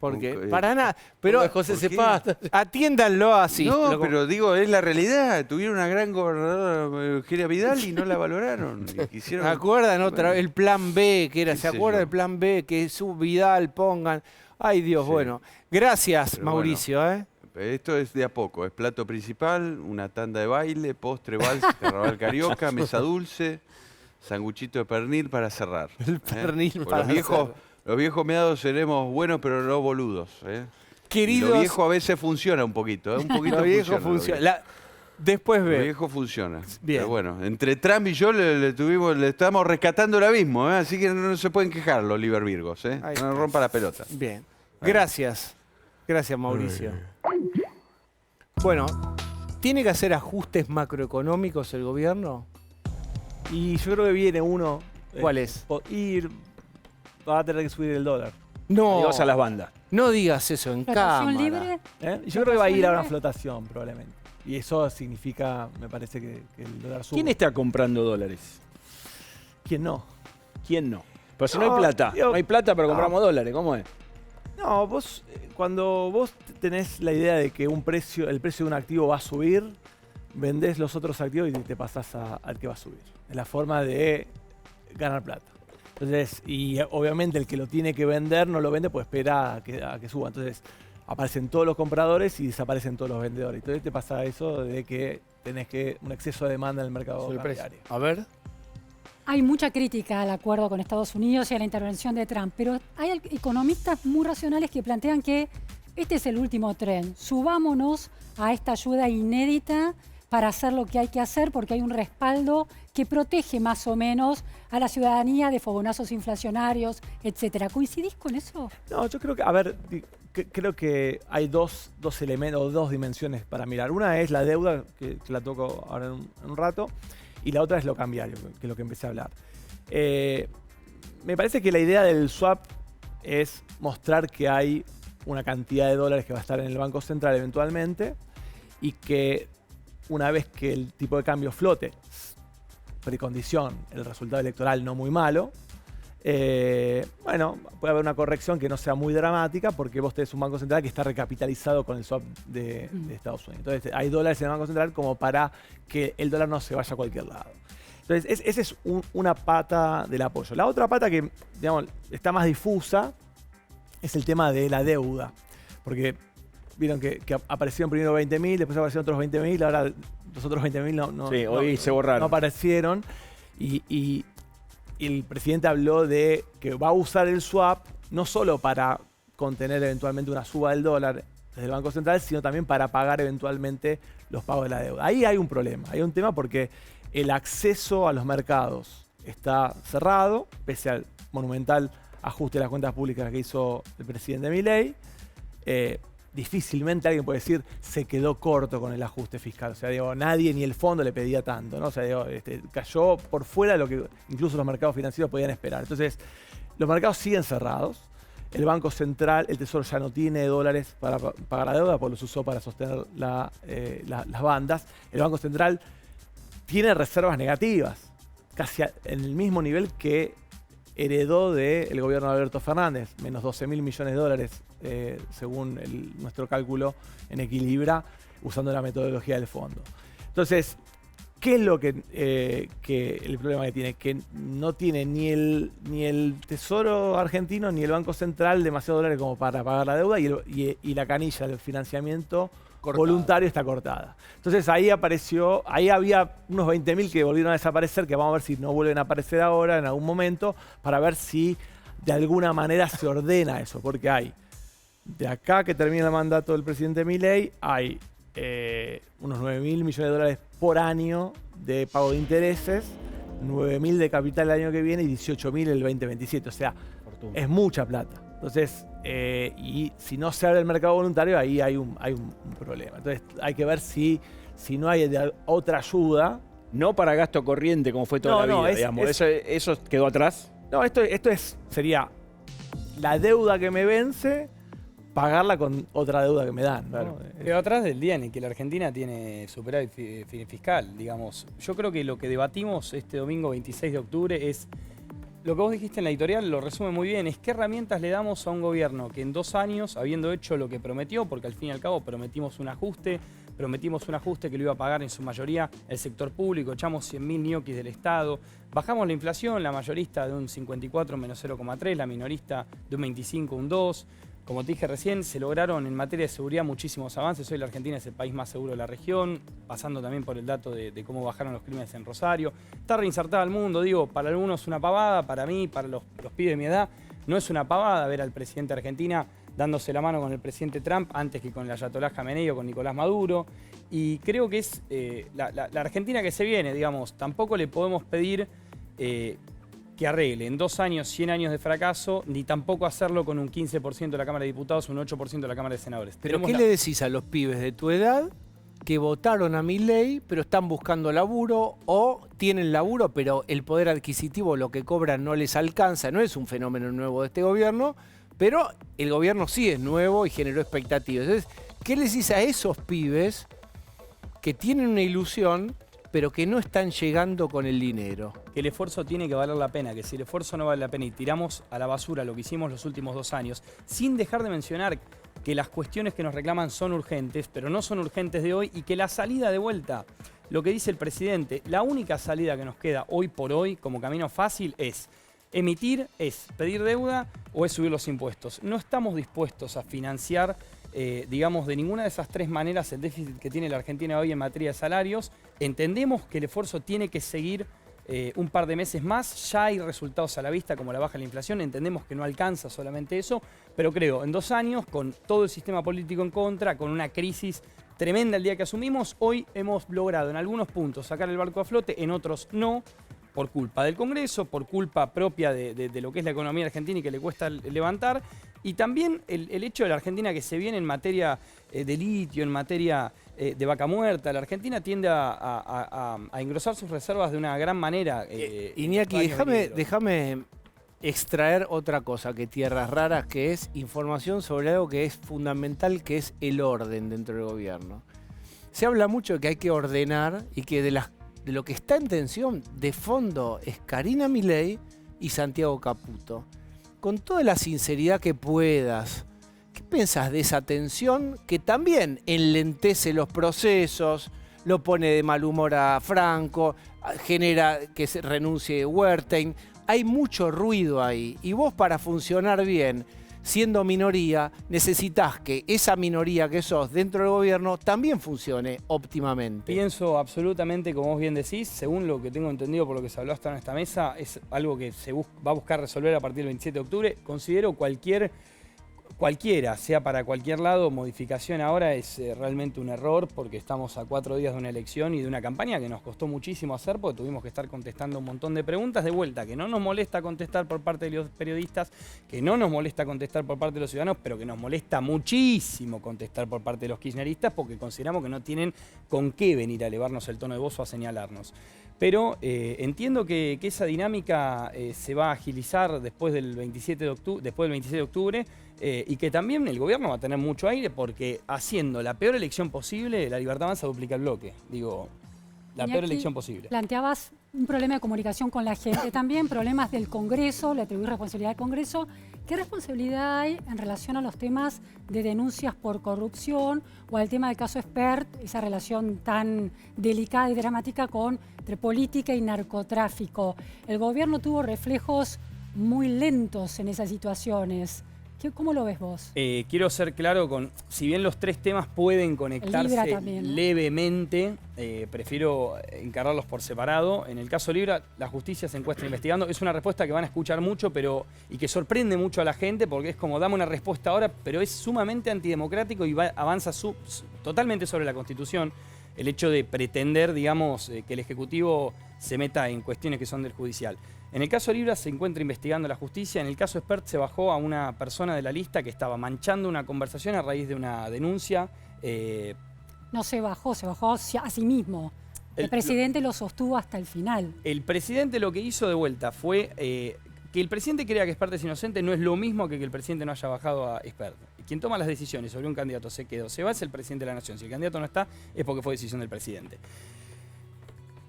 Porque para nada. Pero Como de José Cepaz. atiéndanlo así. No, pero digo, es la realidad. Tuvieron una gran gobernadora, Eugenia Vidal, y no la valoraron. Y quisieron... ¿Se acuerdan otra vez? El plan B, que era, qué ¿se sé acuerdan yo. del plan B? Que su Vidal pongan. Ay, Dios, Sí. bueno. Gracias, Pero Mauricio. Esto es de a poco. Es plato principal, una tanda de baile, postre, vals, carnaval carioca, mesa dulce, sanguchito de pernil para cerrar. El pernil Porque para los viejos meados seremos buenos, pero no boludos. Y Queridos, lo viejo a veces funciona un poquito. Un poquito lo viejo funciona. funciona. Después Lo ve. viejo funciona. Bien. Pero bueno, entre Trump y yo le estamos rescatando el abismo, así que no se pueden quejar los Liber Virgos. Ahí No rompa la pelota. Bien. Gracias. Gracias, Mauricio. Bueno, ¿tiene que hacer ajustes macroeconómicos el gobierno? Y yo creo que viene uno. ¿Cuál es? Va a tener que subir el dólar. No, Adiós a las bandas. no digas eso en Flotación cámara. libre. Y yo creo que va a ir a una libre? flotación, probablemente. Y eso significa, me parece, que el dólar sube. ¿Quién está comprando dólares? ¿Quién no? ¿Quién no? Pero si no, No, hay plata. digo, no hay plata, pero no. compramos dólares. ¿Cómo es? No, vos, cuando vos tenés la idea de que el precio de un activo va a subir, vendés los otros activos y te pasás al que va a subir. Es la forma de ganar plata. Entonces, y obviamente el que lo tiene que vender no lo vende, pues espera a que suba. Entonces, aparecen todos los compradores y desaparecen todos los vendedores. Entonces te pasa eso de que tenés un exceso de demanda en el mercado cambiario. A ver. Hay mucha crítica al acuerdo con Estados Unidos y a la intervención de Trump, pero hay economistas muy racionales que plantean que este es el último tren. Subámonos a esta ayuda inédita para hacer lo que hay que hacer porque hay un respaldo que protege más o menos a la ciudadanía de fogonazos inflacionarios, etcétera. ¿Coincidís con eso? No, yo creo que, a ver, creo que hay dos elementos, dos dimensiones para mirar. Una es la deuda, que la toco ahora en un rato, y la otra es lo cambiario, que es lo que empecé a hablar. Me parece que la idea del swap es mostrar que hay una cantidad de dólares que va a estar en el Banco Central eventualmente y que una vez que el tipo de cambio flote, precondición, el resultado electoral no muy malo, bueno, puede haber una corrección que no sea muy dramática porque vos tenés un Banco Central que está recapitalizado con el swap de Estados Unidos. Entonces hay dólares en el Banco Central como para que el dólar no se vaya a cualquier lado. Entonces esa es una pata del apoyo. La otra pata que, digamos, está más difusa es el tema de la deuda. Porque vieron que aparecieron primero 20.000, después aparecieron otros 20.000, ahora los otros 20.000 Sí, hoy se borraron. no aparecieron. Y el presidente habló de que va a usar el swap no solo para contener eventualmente una suba del dólar desde el Banco Central, sino también para pagar eventualmente los pagos de la deuda. Ahí hay un problema, hay un tema porque el acceso a los mercados está cerrado, pese al monumental ajuste de las cuentas públicas que hizo el presidente Milei. Difícilmente alguien puede decir se quedó corto con el ajuste fiscal. O sea, digo, nadie ni el fondo le pedía tanto, ¿no? O sea, digo, cayó por fuera de lo que incluso los mercados financieros podían esperar. Entonces, los mercados siguen cerrados. El Banco Central, el Tesoro ya no tiene dólares para pagar la deuda, porque los usó para sostener las bandas. El Banco Central tiene reservas negativas, casi en el mismo nivel que heredó del gobierno de Alberto Fernández, menos 12.000 millones de dólares, según nuestro cálculo en Equilibra, usando la metodología del fondo. Entonces, ¿qué es lo que el problema que tiene? Que no tiene ni el Tesoro argentino ni el Banco Central demasiados dólares como para pagar la deuda y la canilla del financiamiento voluntario está cortada. Entonces ahí había unos 20.000 que volvieron a desaparecer, que vamos a ver si no vuelven a aparecer ahora en algún momento, para ver si de alguna manera se ordena eso, porque hay, de acá que termina el mandato del presidente Milei, hay unos 9.000 millones de dólares por año de pago de intereses, 9.000 de capital el año que viene y 18.000 el 2027, o sea, es mucha plata. Entonces, y si no se abre el mercado voluntario, ahí hay un problema. Entonces, hay que ver si no hay otra ayuda. No para gasto corriente, como fue toda la vida, digamos. ¿Eso quedó atrás? No, esto sería la deuda que me vence, pagarla con otra deuda que me dan, ¿no? Claro. Quedó atrás del día en el que la Argentina tiene superávit fiscal, digamos. Yo creo que lo que debatimos este domingo 26 de octubre es Lo que vos dijiste en la editorial lo resume muy bien, es qué herramientas le damos a un gobierno que en 2 años, habiendo hecho lo que prometió, porque al fin y al cabo prometimos un ajuste que lo iba a pagar en su mayoría el sector público, echamos 100.000 ñoquis del Estado, bajamos la inflación, la mayorista de un 54 menos 0,3, la minorista de un 25, un 2. Como te dije recién, se lograron en materia de seguridad muchísimos avances. Hoy la Argentina es el país más seguro de la región, pasando también por el dato de cómo bajaron los crímenes en Rosario. Está reinsertada al mundo, digo, para algunos una pavada, para mí, para los pibes de mi edad, no es una pavada ver al presidente de Argentina dándose la mano con el presidente Trump antes que con el ayatolá Jamenei o con Nicolás Maduro. Y creo que es la Argentina que se viene, digamos. Tampoco le podemos pedir que arregle en 2 años 100 años de fracaso, ni tampoco hacerlo con un 15% de la Cámara de Diputados, un 8% de la Cámara de Senadores. ¿Pero qué le decís a los pibes de tu edad que votaron a Milei, pero están buscando laburo o tienen laburo, pero el poder adquisitivo, lo que cobran, no les alcanza? No es un fenómeno nuevo de este gobierno, pero el gobierno sí es nuevo y generó expectativas. Entonces, ¿qué les dice a esos pibes que tienen una ilusión, pero que no están llegando con el dinero? Que el esfuerzo tiene que valer la pena, que si el esfuerzo no vale la pena y tiramos a la basura lo que hicimos los últimos 2 años, sin dejar de mencionar que las cuestiones que nos reclaman son urgentes, pero no son urgentes de hoy, y que la salida de vuelta, lo que dice el presidente, la única salida que nos queda hoy por hoy como camino fácil es emitir, es pedir deuda o es subir los impuestos. No estamos dispuestos a financiar, digamos, de ninguna de esas 3 maneras el déficit que tiene la Argentina hoy en materia de salarios. Entendemos que el esfuerzo tiene que seguir un par de meses más, ya hay resultados a la vista como la baja de la inflación, entendemos que no alcanza solamente eso, pero creo en 2 años, con todo el sistema político en contra, con una crisis tremenda el día que asumimos, hoy hemos logrado en algunos puntos sacar el barco a flote, en otros no, por culpa del Congreso, por culpa propia de lo que es la economía argentina y que le cuesta levantar, y también el hecho de la Argentina que se viene en materia de litio, en materia de vaca muerta. La Argentina tiende a engrosar sus reservas de una gran manera. Iñaki, déjame extraer otra cosa que Tierras Raras, que es información sobre algo que es fundamental, que es el orden dentro del gobierno. Se habla mucho de que hay que ordenar y que de lo que está en tensión de fondo es Karina Milei y Santiago Caputo. Con toda la sinceridad que puedas, ¿qué pensás de esa tensión que también enlentece los procesos, lo pone de mal humor a Franco, genera que se renuncie Wertheim? Hay mucho ruido ahí y vos, para funcionar bien, siendo minoría, necesitas que esa minoría que sos dentro del gobierno también funcione óptimamente. Pienso absolutamente, como vos bien decís, según lo que tengo entendido por lo que se habló hasta en esta mesa, es algo que se va a buscar resolver a partir del 27 de octubre. Considero cualquiera, sea para cualquier lado, modificación ahora es realmente un error, porque estamos a 4 días de una elección y de una campaña que nos costó muchísimo hacer, porque tuvimos que estar contestando un montón de preguntas de vuelta, que no nos molesta contestar por parte de los periodistas, que no nos molesta contestar por parte de los ciudadanos, pero que nos molesta muchísimo contestar por parte de los kirchneristas, porque consideramos que no tienen con qué venir a elevarnos el tono de voz o a señalarnos. Pero entiendo que esa dinámica se va a agilizar después del 27 de octubre, y que también el gobierno va a tener mucho aire, porque haciendo la peor elección posible, la Libertad Avanza duplica el bloque. Digo, la peor elección posible. Planteabas un problema de comunicación con la gente, también problemas del Congreso, le atribuís responsabilidad al Congreso. ¿Qué responsabilidad hay en relación a los temas de denuncias por corrupción o al tema del caso Spert, esa relación tan delicada y dramática entre política y narcotráfico? El gobierno tuvo reflejos muy lentos en esas situaciones. ¿Cómo lo ves vos? Quiero ser claro si bien los 3 temas pueden conectarse levemente, prefiero encararlos por separado. En el caso Libra, la justicia se encuentra investigando. Es una respuesta que van a escuchar mucho y que sorprende mucho a la gente, porque es como, dame una respuesta ahora, pero es sumamente antidemocrático y avanza totalmente sobre la Constitución. El hecho de pretender, digamos, que el Ejecutivo se meta en cuestiones que son del Judicial. En el caso Libra se encuentra investigando la justicia. En el caso Spert se bajó a una persona de la lista que estaba manchando una conversación a raíz de una denuncia. No se bajó a sí mismo. El presidente lo sostuvo hasta el final. El presidente lo que hizo de vuelta fue que el presidente crea que Spert es inocente, no es lo mismo que el presidente no haya bajado a Spert. Quien toma las decisiones sobre un candidato se quedó, se va, es el presidente de la Nación. Si el candidato no está, es porque fue decisión del presidente.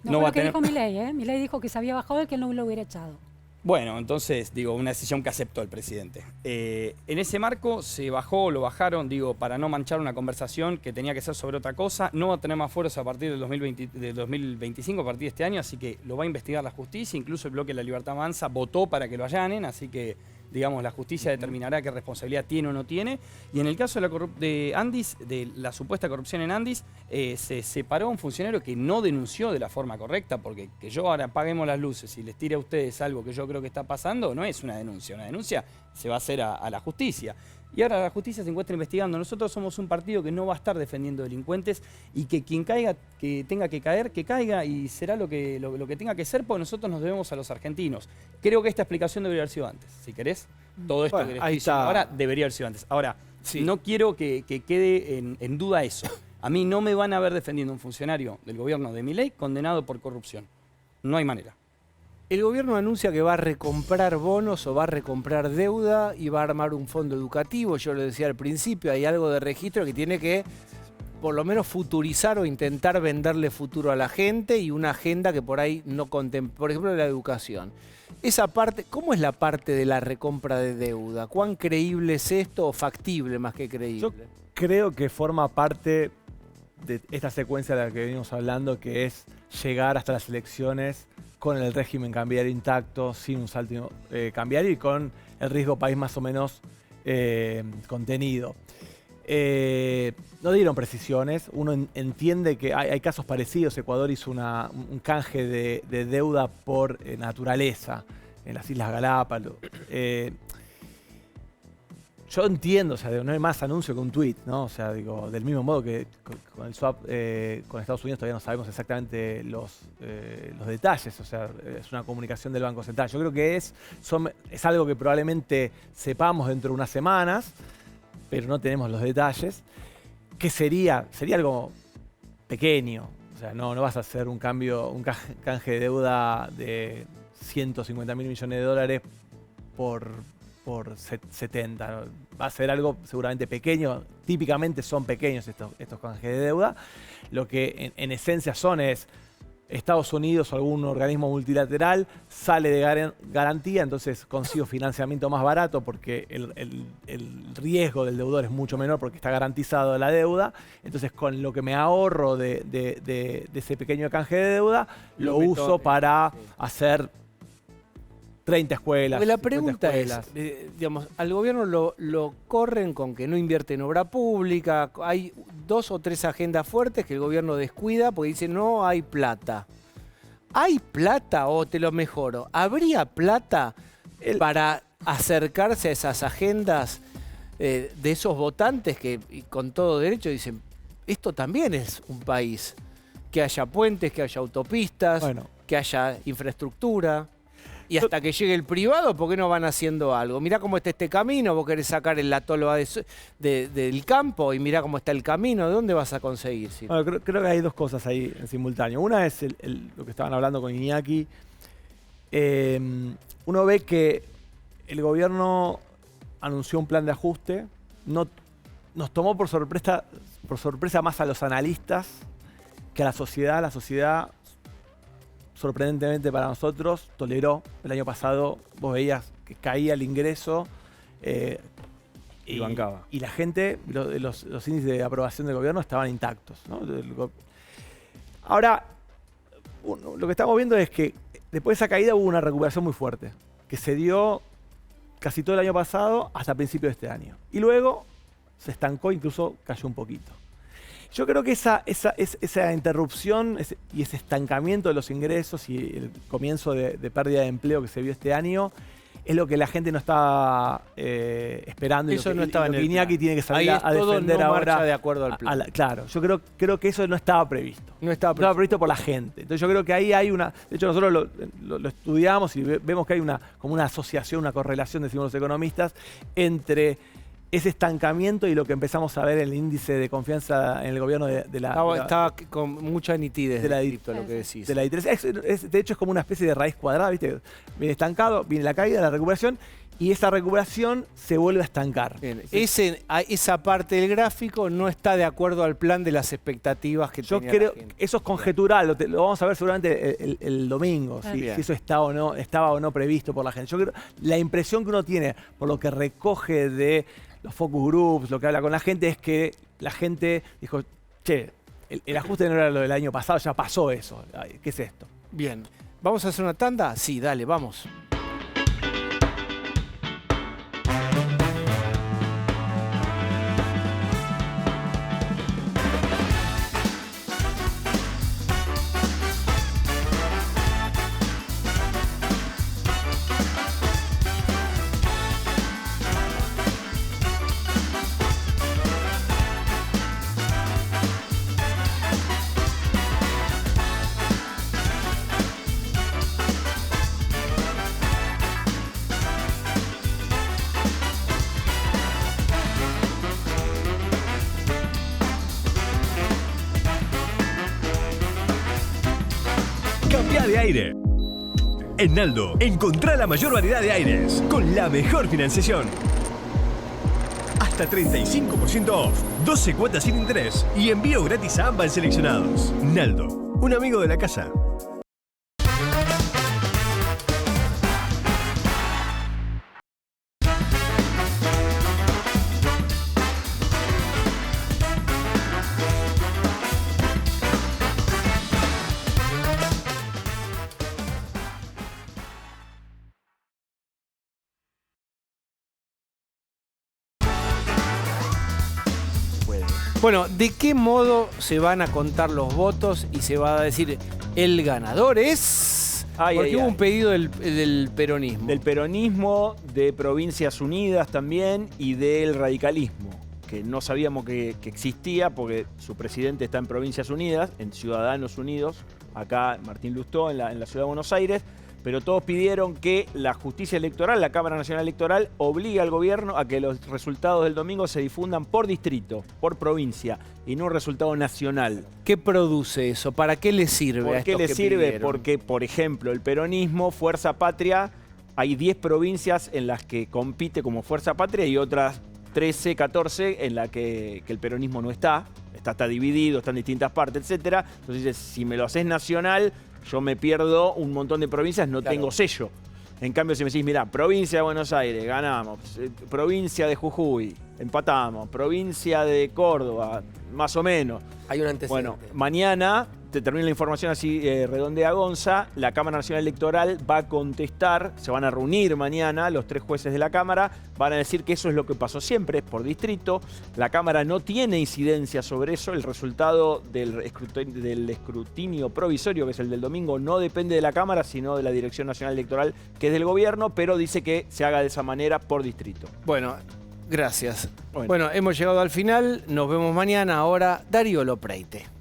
No fue lo que dijo Milei, ¿eh? Milei dijo que se había bajado y que él no lo hubiera echado. Bueno, entonces, digo, una decisión que aceptó el presidente. En ese marco se bajó, lo bajaron, digo, para no manchar una conversación que tenía que ser sobre otra cosa. No va a tener más fuerza a partir del 2025, a partir de este año, así que lo va a investigar la justicia. Incluso el bloque de La Libertad Avanza votó para que lo allanen, así que, digamos, la justicia determinará qué responsabilidad tiene o no tiene. Y en el caso de Andis, de la supuesta corrupción en Andis, se separó un funcionario que no denunció de la forma correcta, porque que yo ahora apaguemos las luces y les tire a ustedes algo que yo creo que está pasando, no es una denuncia se va a hacer a la justicia. Y ahora la justicia se encuentra investigando. Nosotros somos un partido que no va a estar defendiendo delincuentes y que quien caiga, que tenga que caer, que caiga y será lo que tenga que ser, porque nosotros nos debemos a los argentinos. Creo que esta explicación debería haber sido antes, si querés. Todo esto Bueno, que les ahí estoy diciendo está. ahora debería haber sido antes. Ahora, Sí. no quiero que quede en duda eso. A mí no me van a ver defendiendo a un funcionario del gobierno de Milei condenado por corrupción. No hay manera. El gobierno anuncia que va a recomprar bonos o va a recomprar deuda y va a armar un fondo educativo. Yo lo decía al principio, hay algo de registro que tiene que por lo menos futurizar o intentar venderle futuro a la gente y una agenda que por ahí no contempla, por ejemplo, la educación. Esa parte, ¿cómo es la parte de la recompra de deuda? ¿Cuán creíble es esto o factible más que creíble? Yo creo que forma parte de esta secuencia de la que venimos hablando, que es llegar hasta las elecciones con el régimen cambiario intacto, sin un salto cambiario y con el riesgo país más o menos contenido. No dieron precisiones, uno entiende que hay casos parecidos. Ecuador hizo un canje de deuda por naturaleza en las Islas Galápagos. Yo entiendo, o sea, no hay más anuncio que un tuit, ¿no? O sea, digo, del mismo modo que con el swap con Estados Unidos todavía no sabemos exactamente los detalles, o sea, es una comunicación del Banco Central. Yo creo que es algo que probablemente sepamos dentro de unas semanas, pero no tenemos los detalles. ¿Qué sería? Sería algo pequeño, o sea, no vas a hacer un canje de deuda de 150.000 millones de dólares por 70. ¿no? Va a ser algo seguramente pequeño. Típicamente son pequeños estos canjes de deuda. Lo que en esencia es Estados Unidos o algún organismo multilateral sale de garantía, entonces consigo financiamiento más barato porque el riesgo del deudor es mucho menor porque está garantizado la deuda. Entonces con lo que me ahorro de ese pequeño canje de deuda, lo uso para hacer 30 escuelas. Porque la pregunta escuelas. es, digamos, al gobierno lo corren con que no invierte en obra pública, hay 2 o 3 agendas fuertes que el gobierno descuida porque dice no hay plata. ¿Hay plata o te lo mejoro? ¿Habría plata para acercarse a esas agendas de esos votantes que y con todo derecho dicen, esto también es un país? Que haya puentes, que haya autopistas, Bueno. que haya infraestructura. Y hasta que llegue el privado, ¿por qué no van haciendo algo? Mirá cómo está este camino, vos querés sacar la tolva del campo y mirá cómo está el camino, ¿de dónde vas a conseguir? Bueno, creo que hay dos cosas ahí en simultáneo. Una es lo que estaban hablando con Iñaki. Uno ve que el gobierno anunció un plan de ajuste. Nos tomó por sorpresa más a los analistas que a la sociedad. La sociedad, sorprendentemente para nosotros, toleró. El año pasado vos veías que caía el ingreso Y bancaba. Y la gente, los índices de aprobación del gobierno estaban intactos, ¿no? Ahora, lo que estamos viendo es que después de esa caída hubo una recuperación muy fuerte, que se dio casi todo el año pasado hasta principios de este año. Y luego se estancó, incluso cayó un poquito. Yo creo que esa interrupción y ese estancamiento de los ingresos y el comienzo de pérdida de empleo que se vio este año es lo que la gente no estaba esperando. Eso y no estaba en el Iñaki plan. tiene que salir Ahí es a todo defender no ahora. marcha de acuerdo al plan. Claro, yo creo que eso no estaba previsto. No estaba Estaba previsto por la gente. Entonces yo creo que ahí hay una... De hecho nosotros lo estudiamos y vemos que hay como una asociación, una correlación, decimos los economistas, entre ese estancamiento y lo que empezamos a ver en el índice de confianza en el gobierno Estaba con mucha nitidez de la lo que decís. de la I3. De hecho es como una especie de raíz cuadrada, ¿viste? Viene estancado, viene la caída, la recuperación y esa recuperación se vuelve a estancar. Bien, esa parte del gráfico no está de acuerdo al plan de las expectativas que Yo tenía creo la gente. que eso es conjetural, lo vamos a ver seguramente el domingo, si Bien. eso estaba o no previsto por la gente. Yo creo la impresión que uno tiene por lo que recoge de los focus groups, lo que habla con la gente, es que la gente dijo, che, el ajuste no era lo del año pasado, ya pasó eso. Ay, ¿qué es esto? Bien. ¿Vamos a hacer una tanda? Sí, dale, vamos. Cambia de aire. En Naldo, encontrá la mayor variedad de aires con la mejor financiación. Hasta 35% off, 12 cuotas sin interés y envío gratis a ambas seleccionados. Naldo, un amigo de la casa. Bueno, ¿de qué modo se van a contar los votos y se va a decir el ganador es? Porque hubo un pedido del peronismo. Del peronismo, de Provincias Unidas también y del radicalismo, que no sabíamos que existía porque su presidente está en Provincias Unidas, en Ciudadanos Unidos, acá Martín Lustó, en la Ciudad de Buenos Aires, pero todos pidieron que la justicia electoral, la Cámara Nacional Electoral, obligue al gobierno a que los resultados del domingo se difundan por distrito, por provincia, y no un resultado nacional. ¿Qué produce eso? ¿Para qué le sirve a ¿Por qué estos le que sirve? pidieron? Porque, por ejemplo, el peronismo, Fuerza Patria, hay 10 provincias en las que compite como Fuerza Patria y otras 13, 14 en las que el peronismo no está. Está dividido, está en distintas partes, etc. Entonces dice, si me lo haces nacional, yo me pierdo un montón de provincias, no tengo sello. En cambio, si me decís, mirá, provincia de Buenos Aires, ganamos. Provincia de Jujuy, empatamos. Provincia de Córdoba, más o menos. Hay un antecedente. Bueno, mañana, te termino la información así redondea Gonza, la Cámara Nacional Electoral va a contestar, se van a reunir mañana los 3 jueces de la Cámara, van a decir que eso es lo que pasó siempre, es por distrito. La Cámara no tiene incidencia sobre eso, el resultado del escrutinio provisorio, que es el del domingo, no depende de la Cámara, sino de la Dirección Nacional Electoral, que es del gobierno, pero dice que se haga de esa manera por distrito. Bueno, gracias. Bueno, hemos llegado al final, nos vemos mañana. Ahora, Darío Lopreite.